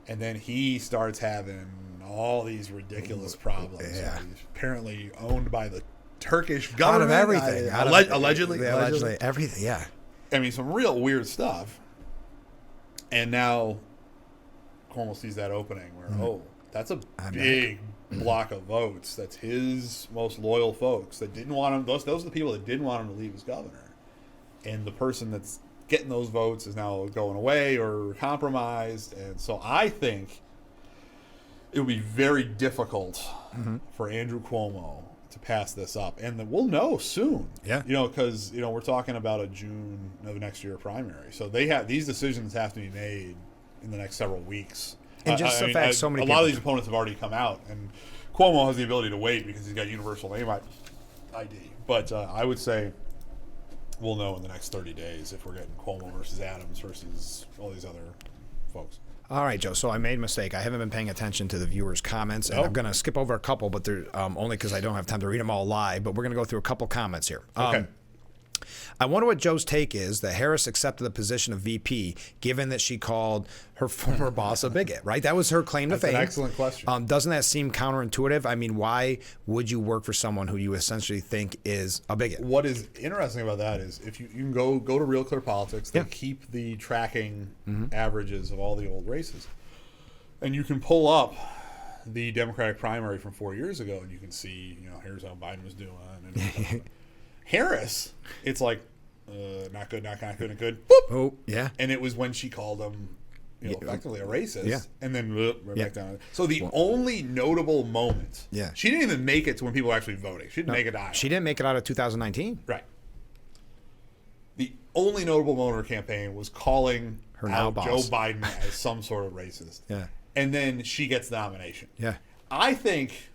And then he starts having all these ridiculous problems. Yeah. He's apparently owned by the Turkish government. Out of everything. Allegedly. Allegedly. Everything, yeah. I mean, some real weird stuff. And now Cuomo sees that opening where, that's a big block of votes. That's his most loyal folks that didn't want him. Those are the people that didn't want him to leave as governor. And the person that's getting those votes is now going away or compromised. And so I think it would be very difficult for Andrew Cuomo to pass this up. And we'll know soon. Yeah. Because, we're talking about a June of next year primary. So these decisions have to be made in the next several weeks. And just the fact so many a lot of these opponents have already come out. And Cuomo has the ability to wait because he's got universal name ID. But I would say we'll know in the next 30 days if we're getting Cuomo versus Adams versus all these other folks. All right, Joe. So I made a mistake. I haven't been paying attention to the viewers' comments, and I'm going to skip over a couple, but they're only because I don't have time to read them all live. But we're going to go through a couple comments here. Okay. I wonder what Joe's take is that Harris accepted the position of VP, given that she called her former boss a bigot, right? That was her claim to fame. That's an excellent question. Doesn't that seem counterintuitive? I mean, why would you work for someone who you essentially think is a bigot? What is interesting about that is if you can go to Real Clear Politics, they keep the tracking averages of all the old races. And you can pull up the Democratic primary from 4 years ago, and you can see, here's how Biden was doing. And Harris, it's like, not good, not good, not good. Boop. Oh, yeah. And it was when she called him, effectively a racist. Yeah. And then right back down. So the only notable moment. Yeah. She didn't even make it to when people were actually voting. She didn't make it out. She didn't make it out of 2019. Right. The only notable moment of her campaign was calling her now out boss Joe Biden as some sort of racist. Yeah. And then she gets the nomination. Yeah. I think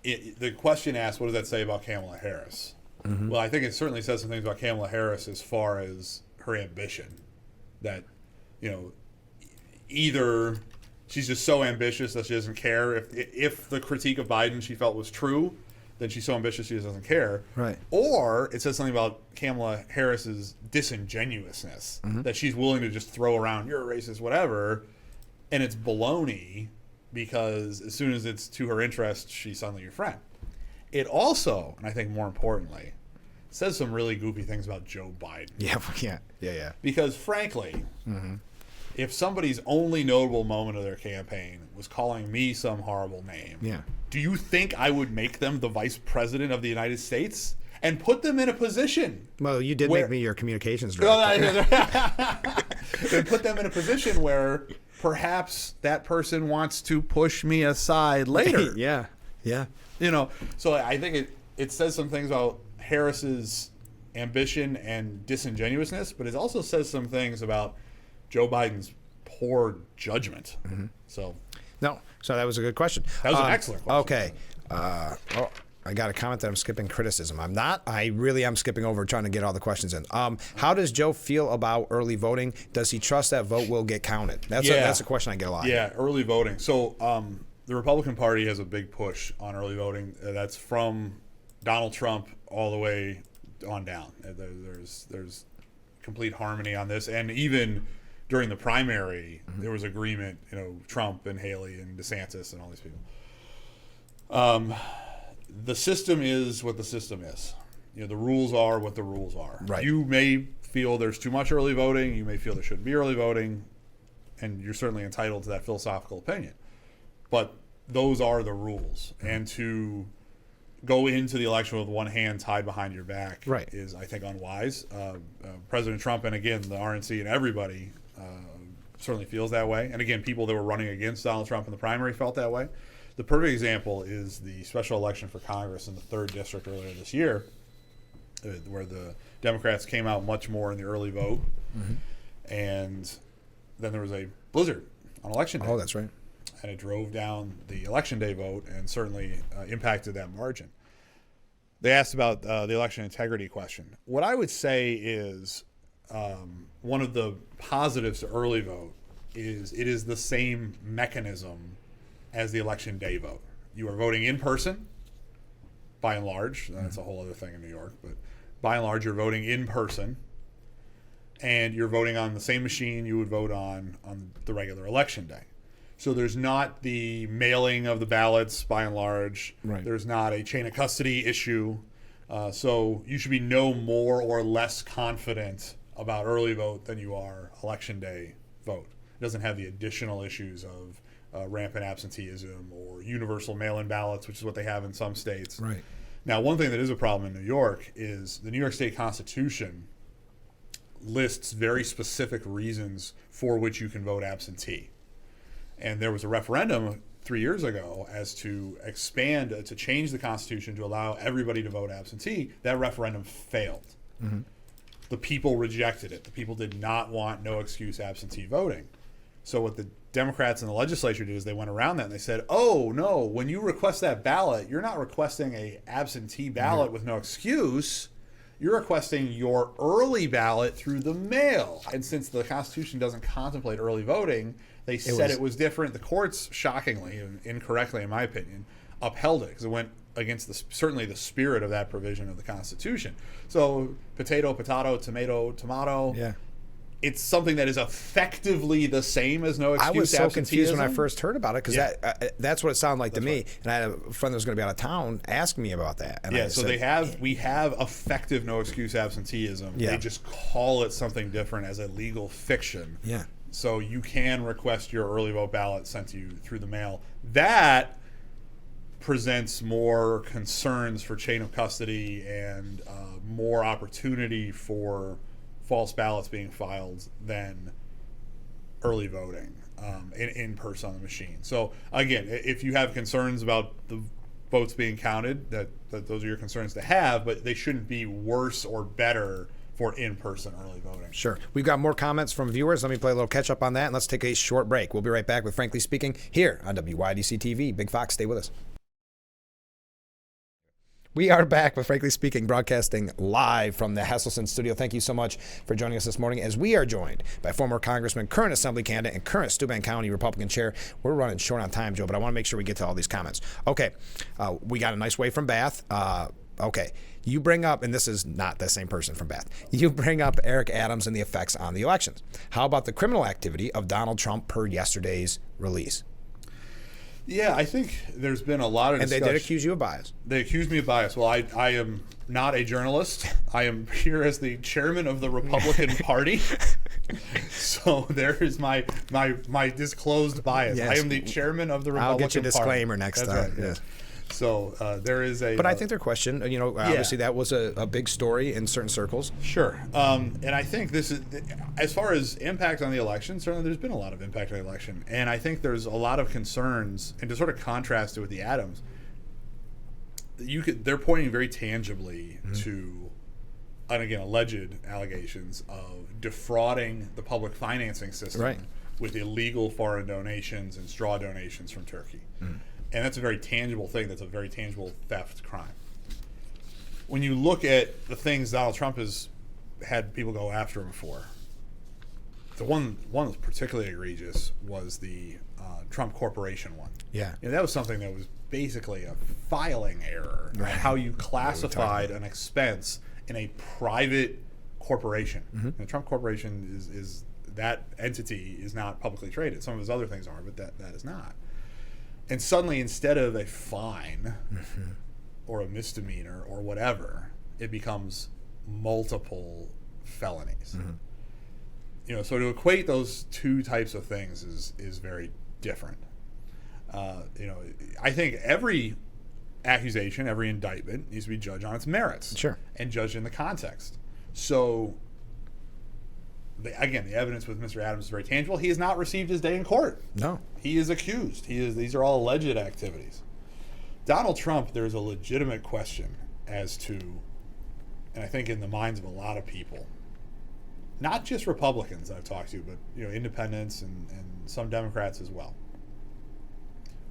the question asked, what does that say about Kamala Harris? Well, I think it certainly says some things about Kamala Harris as far as her ambition. That, either she's just so ambitious that she doesn't care. If the critique of Biden she felt was true, then she's so ambitious she just doesn't care. Right. Or it says something about Kamala Harris's disingenuousness, that she's willing to just throw around, you're a racist, whatever, and it's baloney because as soon as it's to her interest, she's suddenly your friend. It also, and I think more importantly, says some really goofy things about Joe Biden. Yeah. Because frankly, if somebody's only notable moment of their campaign was calling me some horrible name, do you think I would make them the vice president of the United States and put them in a position? Well, you did make me your communications director. And put them in a position where perhaps that person wants to push me aside later. Yeah. So I think it says some things about Harris's ambition and disingenuousness, but it also says some things about Joe Biden's poor judgment. So that was a good question. That was an excellent question. Okay. I got a comment that I'm skipping criticism. I'm not. I really am skipping over trying to get all the questions in. How does Joe feel about early voting? Does he trust that vote will get counted? That's a question I get a lot. Yeah, early voting. So the Republican Party has a big push on early voting. That's from Donald Trump all the way on down. There's complete harmony on this, and even during the primary, there was agreement. Trump and Haley and DeSantis and all these people. The system is what the system is. The rules are what the rules are. Right. You may feel there's too much early voting. You may feel there shouldn't be early voting, and you're certainly entitled to that philosophical opinion. But those are the rules, and to go into the election with one hand tied behind your back is, I think, unwise. President Trump and, again, the RNC and everybody certainly feels that way. And, again, people that were running against Donald Trump in the primary felt that way. The perfect example is the special election for Congress in the 3rd District earlier this year, where the Democrats came out much more in the early vote. And then there was a blizzard on Election Day. Oh, that's right. And it drove down the Election Day vote and certainly impacted that margin. They asked about the election integrity question. What I would say is one of the positives to early vote is it is the same mechanism as the Election Day vote. You are voting in person, by and large. That's a whole other thing in New York. But by and large, you're voting in person. And you're voting on the same machine you would vote on the regular Election Day. So there's not the mailing of the ballots, by and large. Right. There's not a chain of custody issue. So you should be no more or less confident about early vote than you are Election Day vote. It doesn't have the additional issues of rampant absenteeism or universal mail-in ballots, which is what they have in some states. Right. Now, one thing that is a problem in New York is the New York State Constitution lists very specific reasons for which you can vote absentee. And there was a referendum 3 years ago as to expand, to change the Constitution to allow everybody to vote absentee. That referendum failed. The people rejected it. The people did not want no excuse absentee voting. So what the Democrats in the legislature did is they went around that and they said, oh, no, when you request that ballot, you're not requesting a absentee ballot with no excuse. You're requesting your early ballot through the mail. And since the Constitution doesn't contemplate early voting, they said it was different. The courts, shockingly and incorrectly, in my opinion, upheld it because it went against certainly the spirit of that provision of the Constitution. So potato, tomato, tomato. Yeah. It's something that is effectively the same as no excuse. I was so confused when I absenteeism. first heard about it because that's what it sounded like to me. And I had a friend that was going to be out of town ask me about that. And I so said, we have effective no excuse absenteeism. Yeah. They just call it something different as a legal fiction. Yeah. So you can request your early vote ballot sent to you through the mail. That presents more concerns for chain of custody and more opportunity for false ballots being filed than early voting in person on the machine. So again, if you have concerns about the votes being counted, that those are your concerns to have, but they shouldn't be worse or better for in-person early voting. Sure. We've got more comments from viewers. Let me play a little catch-up on that, and let's take a short break. We'll be right back with Frankly Speaking here on WYDC TV. Big Fox, stay with us. We are back with Frankly Speaking, broadcasting live from the Hesselson studio. Thank you so much for joining us this morning as we are joined by former Congressman, current Assembly candidate, and current Steuben County Republican chair. We're running short on time, Joe, but I want to make sure we get to all these comments. Okay, we got a nice wave from Bath. Okay, you bring up, and this is not the same person from Bath, you bring up Eric Adams and the effects on the elections. How about the criminal activity of Donald Trump per yesterday's release? Yeah, I think there's been a lot of discussion. And they did accuse you of bias. They accused me of bias. Well, I am not a journalist. I am here as the chairman of the Republican Party. So there is my disclosed bias. Yes. I am the chairman of the Republican Party. I'll get you a disclaimer next That's time. right, yes. So there is a... But I think their question, obviously that was a big story in certain circles. Sure. And I think this is, as far as impact on the election, certainly there's been a lot of impact on the election. And I think there's a lot of concerns, and to sort of contrast it with the Adams, they're pointing very tangibly to, and again, alleged allegations of defrauding the public financing system with illegal foreign donations and straw donations from Turkey. And that's a very tangible thing. That's a very tangible theft crime. When you look at the things Donald Trump has had people go after him for, the one that's particularly egregious was the Trump Corporation one. Yeah. That was something that was basically a filing error. Right? How you classified an expense in a private corporation. And the Trump Corporation is that entity is not publicly traded. Some of his other things are, but that is not. And suddenly, instead of a fine or a misdemeanor or whatever, it becomes multiple felonies. So to equate those two types of things is very different. I think every accusation, every indictment needs to be judged on its merits. Sure. And judged in the context. So, the evidence with Mr. Adams is very tangible. He has not received his day in court. No. He is accused. These are all alleged activities. Donald Trump, there's a legitimate question as to, and I think in the minds of a lot of people, not just Republicans I've talked to, but independents and some Democrats as well.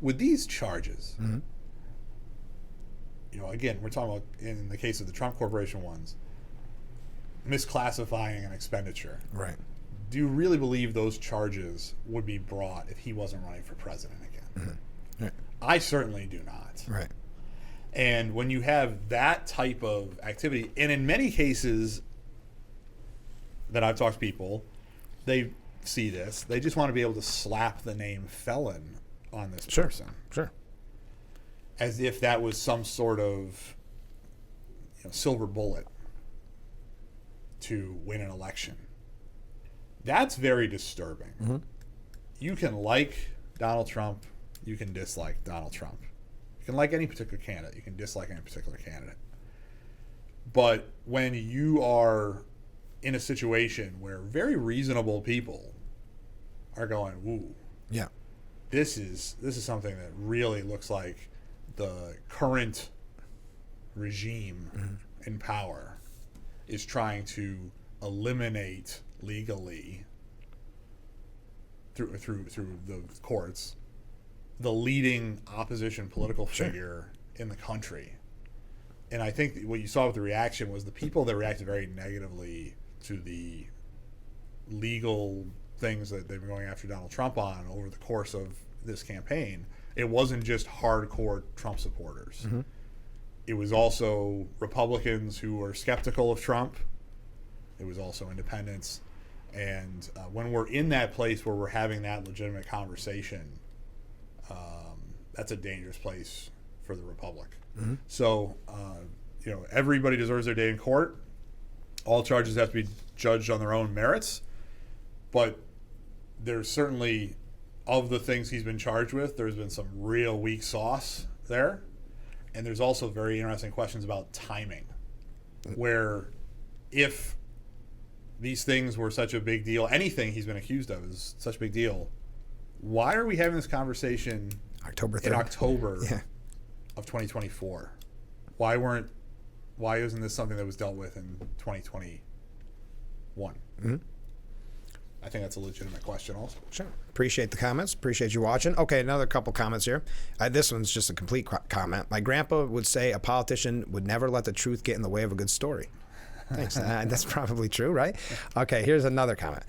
With these charges, again, we're talking about, in the case of the Trump Corporation ones, misclassifying an expenditure. Right. Do you really believe those charges would be brought if he wasn't running for president again? Right. I certainly do not. Right. And when you have that type of activity, and in many cases that I've talked to people, they see this. They just want to be able to slap the name felon on this person. Sure. As if that was some sort of silver bullet to win an election. That's very disturbing. You can like Donald Trump. You can dislike Donald Trump. You can like any particular candidate. You can dislike any particular candidate. But when you are in a situation where very reasonable people are going, "Ooh, yeah, this is something that really looks like the current regime in power is trying to eliminate legally through the courts the leading opposition political figure in the country." And I think what you saw with the reaction was the people that reacted very negatively to the legal things that they've been going after Donald Trump on over the course of this campaign. It wasn't just hardcore Trump supporters. It was also Republicans who were skeptical of Trump. It was also independents. And when we're in that place where we're having that legitimate conversation, that's a dangerous place for the Republic. So, everybody deserves their day in court. All charges have to be judged on their own merits. But there's certainly, of the things he's been charged with, there's been some real weak sauce there. And there's also very interesting questions about timing, where if these things were such a big deal, anything he's been accused of is such a big deal, why are we having this conversation in October of 2024? Why isn't this something that was dealt with in 2021? I think that's a legitimate question also. Sure. Appreciate the comments. Appreciate you watching. Okay, another couple comments here. This one's just a complete comment. My grandpa would say a politician would never let the truth get in the way of a good story. Thanks. That's probably true, right? Okay, here's another comment.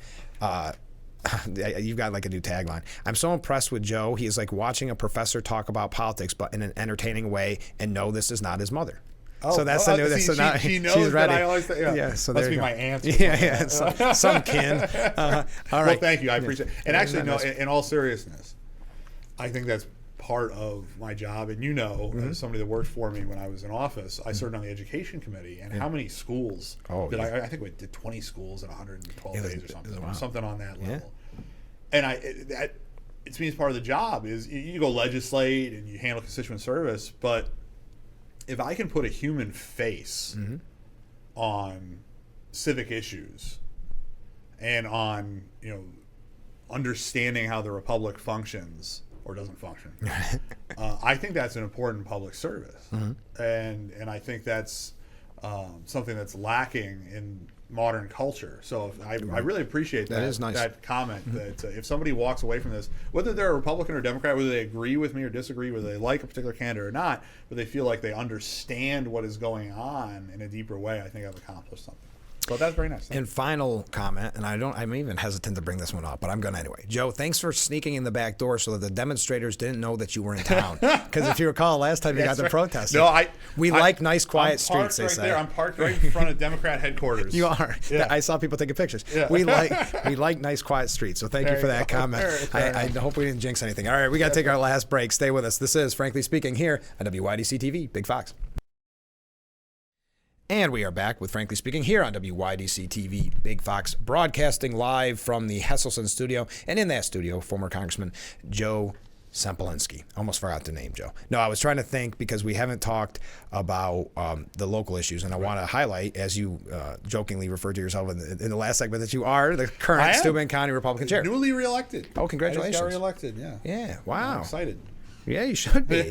You've got like a new tagline. I'm so impressed with Joe. He is like watching a professor talk about politics, but in an entertaining way, and no, this is not his mother. So that's the new. She knows she's ready. That I always say, so must be go. my aunt. Yeah. Some kin. All right. Well, thank you. I appreciate it. And actually, no. In all seriousness, I think that's part of my job. And as somebody that worked for me when I was in office, I served on the education committee. And how many schools did I think we did 20 schools in 112 days or something. Something on that level. And it to me is part of the job. Is you go legislate and you handle constituent service, but if I can put a human face on civic issues and on understanding how the republic functions or doesn't function, I think that's an important public service, and I think that's something that's lacking in modern culture. So I really appreciate that comment. That if somebody walks away from this, whether they're a Republican or Democrat, whether they agree with me or disagree, whether they like a particular candidate or not, but they feel like they understand what is going on in a deeper way, I think I've accomplished something. So that's very nice. And final comment, and I'm even hesitant to bring this one up, but I'm going to anyway. Joe, thanks for sneaking in the back door so that the demonstrators didn't know that you were in town. Because if you recall, last time you got the protest. No, we like nice, quiet streets, they say. I'm parked right in front of Democrat headquarters. You are. Yeah. I saw people taking pictures. Yeah. We like nice, quiet streets. So thank you for that comment. I hope we didn't jinx anything. All right, we got to take our last break. Stay with us. This is Frankly Speaking here on WYDC TV, Big Fox. And we are back with Frankly Speaking here on WYDC TV, Big Fox, broadcasting live from the Hesselson studio. And in that studio, former Congressman Joe Sempolinski. Almost forgot the name, Joe. No, I was trying to think because we haven't talked about the local issues, and I want to highlight, as you jokingly referred to yourself in the last segment, that you are the current Steuben County Republican chair. Newly reelected. Oh, congratulations. I just got reelected, yeah. Yeah, wow. I'm excited. Yeah, you should be.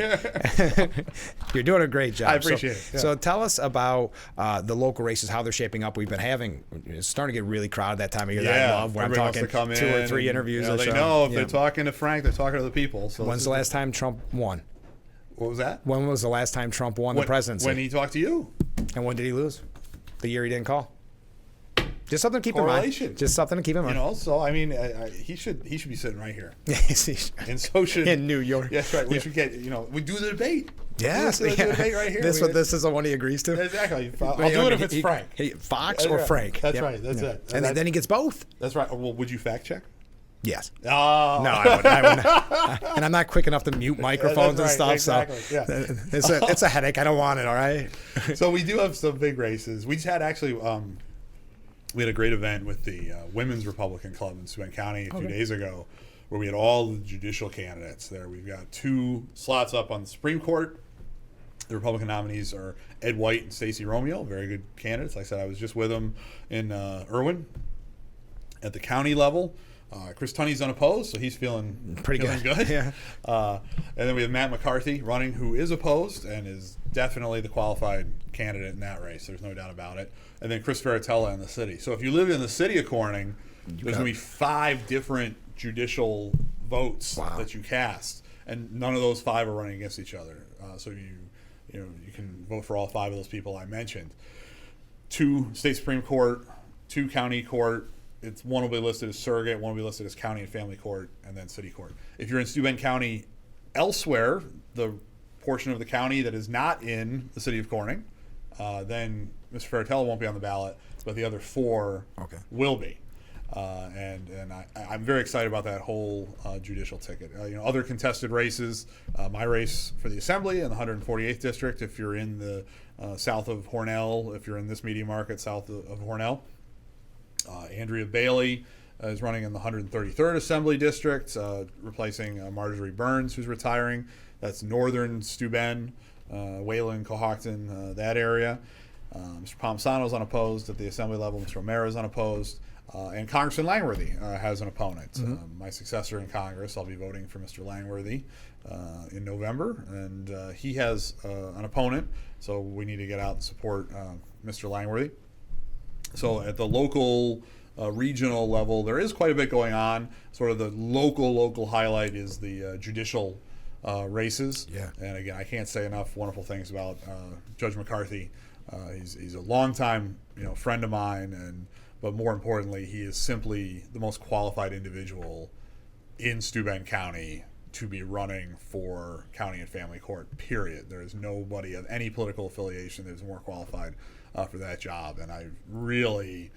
You're doing a great job. I appreciate it. Yeah. So tell us about the local races, how they're shaping up. We've been having, it's starting to get really crowded that time of year that I love, where I'm talking 2 or 3 interviews. They know if they're talking to Frank, they're talking to the people. So when's the last time Trump won? What was that? When was the last time Trump won the presidency? When he talked to you. And when did he lose? The year he didn't call? Just something to keep in mind. Just something to keep in mind. You know, so I mean, he should be sitting right here. And so should in New York. Yeah, that's right. We should get, we do the debate. Yes, we do the debate right here. This is the one he agrees to. Exactly. I'll do it if it's Frank. Fox or Frank. That's right. That's it. And then he gets both. That's right. Well, would you fact check? Yes. Oh. No, I wouldn't. And I'm not quick enough to mute microphones and stuff. Exactly. So yeah. It's a headache. I don't want it. All right. So we do have some big races. We just had actually. We had a great event with the Women's Republican Club in Steuben County a few days ago, where we had all the judicial candidates there. We've got 2 slots up on the Supreme Court. The Republican nominees are Ed White and Stacey Romeo, very good candidates. Like I said, I was just with them in Irwin. At the county level, Chris Tunney's unopposed, so he's feeling pretty good. Yeah. And then we have Matt McCarthy running, who is opposed and is definitely the qualified candidate in that race. There's no doubt about it. And then Chris Ferratella in the city. So if you live in the city of Corning, there's going to be 5 different judicial votes that you cast, and none of those 5 are running against each other. So you can vote for all 5 of those people I mentioned. 2 state Supreme Court, 2 county court. One will be listed as surrogate, one will be listed as county and family court, and then city court. If you're in Steuben County elsewhere, the portion of the county that is not in the city of Corning, then Mr. Ferratella won't be on the ballot, but the other 4 will be. And I'm very excited about that whole judicial ticket. Other contested races, my race for the Assembly in the 148th District, if you're in the south of Hornell, if you're in this media market south of Hornell. Andrea Bailey is running in the 133rd Assembly District, replacing Marjorie Burns, who's retiring. That's northern Steuben, Wayland, Cohocton, that area. Mr. Palmisano is unopposed at the Assembly level. Mr. Romero is unopposed. And Congressman Langworthy has an opponent. My successor in Congress, I'll be voting for Mr. Langworthy in November. And he has an opponent, so we need to get out and support Mr. Langworthy. So at the local, regional level, there is quite a bit going on. Sort of the local highlight is the judicial races. Yeah. And again, I can't say enough wonderful things about Judge McCarthy. He's a longtime friend of mine, but more importantly, he is simply the most qualified individual in Steuben County to be running for county and family court, period. There is nobody of any political affiliation that is more qualified for that job. And I really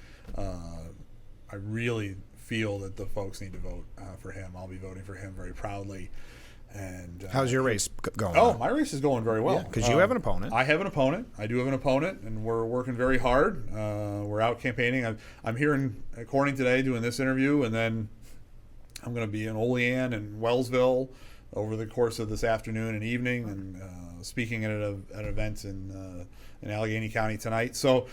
feel that the folks need to vote for him. I'll be voting for him very proudly. And how's your race going? Oh, my race is going very well. Because you have an opponent. I have an opponent. I do have an opponent, and we're working very hard. We're out campaigning. I'm here in Corning today doing this interview, and then I'm going to be in Olean and Wellsville over the course of this afternoon and evening, and speaking at an event in Allegheny County tonight. So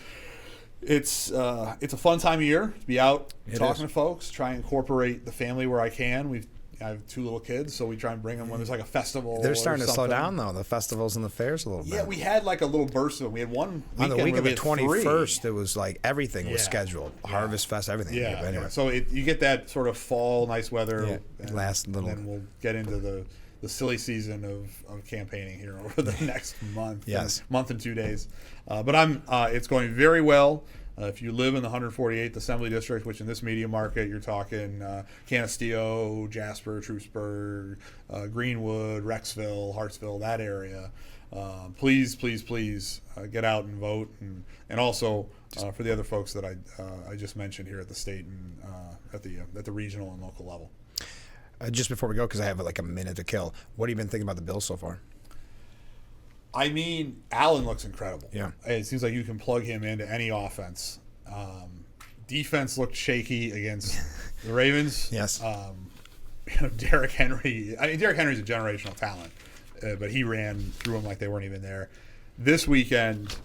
it's a fun time of year to be out talking to folks, try and incorporate the family where I can. I have 2 little kids, so we try and bring them when there's like a festival. They're starting to slow down, though, the festivals and the fairs a little bit. Yeah, we had like a little burst of them. We had one on the week of the 21st. 3. It was like everything was scheduled. Harvest Fest, everything. Yeah, but anyway. So you get that sort of fall, nice weather. Yeah, and then we'll get into the silly season of campaigning here over the next month. Yes. Month and 2 days. But it's going very well. If you live in the 148th Assembly District, which in this media market, you're talking Canisteo, Jasper, Troopsburg, Greenwood, Rexville, Hartsville, that area, please get out and vote. And also for the other folks that I just mentioned here at the state and at the regional and local level. Just before we go, because I have like a minute to kill, what have you been thinking about the bill so far? I mean, Allen looks incredible. Yeah. It seems like you can plug him into any offense. Defense looked shaky against the Ravens. Yes. Derrick Henry. I mean, Derrick Henry's a generational talent, but he ran through them like they weren't even there. This weekend,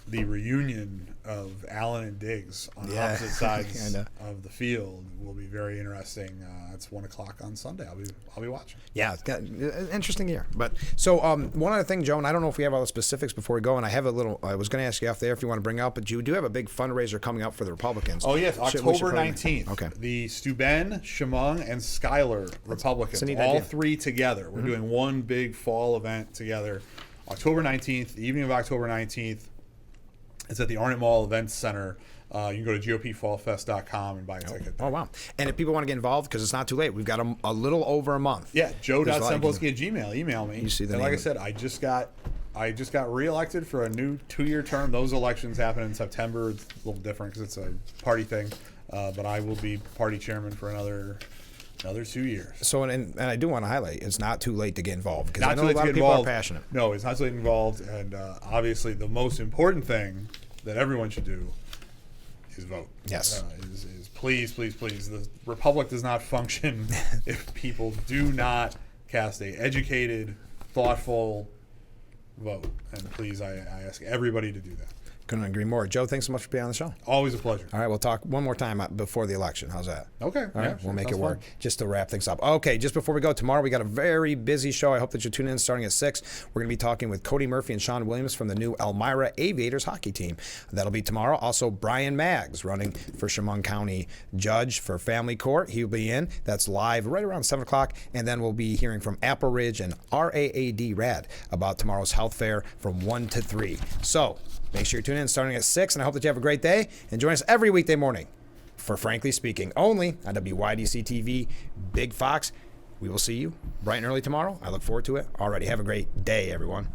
the reunion of Allen and Diggs on opposite sides of the field will be very interesting. It's 1 o'clock on Sunday. I'll be watching. Yeah, it's got an interesting year. But so one other thing, Joe, and I don't know if we have all the specifics before we go, and I have a little. I was going to ask you off there if you want to bring up, but you do have a big fundraiser coming up for the Republicans. Oh yes, October 19th. Okay. The Steuben, Chemung, and Schuyler Republicans, all idea. three together. We're doing one big fall event together. October 19th, the evening of October 19th. It's at the Arnott Mall Events Center. You can go to gopfallfest.com and buy a ticket there. Oh, wow. And if people want to get involved, because it's not too late, we've got a little over a month. Yeah, joe.sempolinski@gmail. Email me. You see the and like name. I said, I just got reelected for a new 2-year term. Those elections happen in September. It's a little different because it's a party thing. But I will be party chairman for another 2 years. So, and I do want to highlight, it's not too late to get involved, because I Not know too a late lot to of get people involved. are passionate. No, it's not too late involved. And obviously the most important thing that everyone should do is vote. Yes. Is please. The Republic does not function if people do not cast a educated, thoughtful vote. And please, I ask everybody to do that. Couldn't agree more. Joe, thanks so much for being on the show. Always a pleasure. All right, we'll talk one more time before the election. How's that? Okay. All right, we'll make it work. Just to wrap things up. Okay, just before we go, tomorrow we got a very busy show. I hope that you tune in starting at 6. We're going to be talking with Cody Murphy and Sean Williams from the new Elmira Aviators hockey team. That'll be tomorrow. Also, Brian Maggs running for Chemung County Judge for Family Court. He'll be in. That's live right around 7 o'clock. And then we'll be hearing from Apple Ridge and RAAD Rad about tomorrow's health fair from 1 to 3. So, make sure you tune in starting at 6, and I hope that you have a great day. And join us every weekday morning for Frankly Speaking, only on WYDC TV, Big Fox. We will see you bright and early tomorrow. I look forward to it. Alrighty, have a great day, everyone.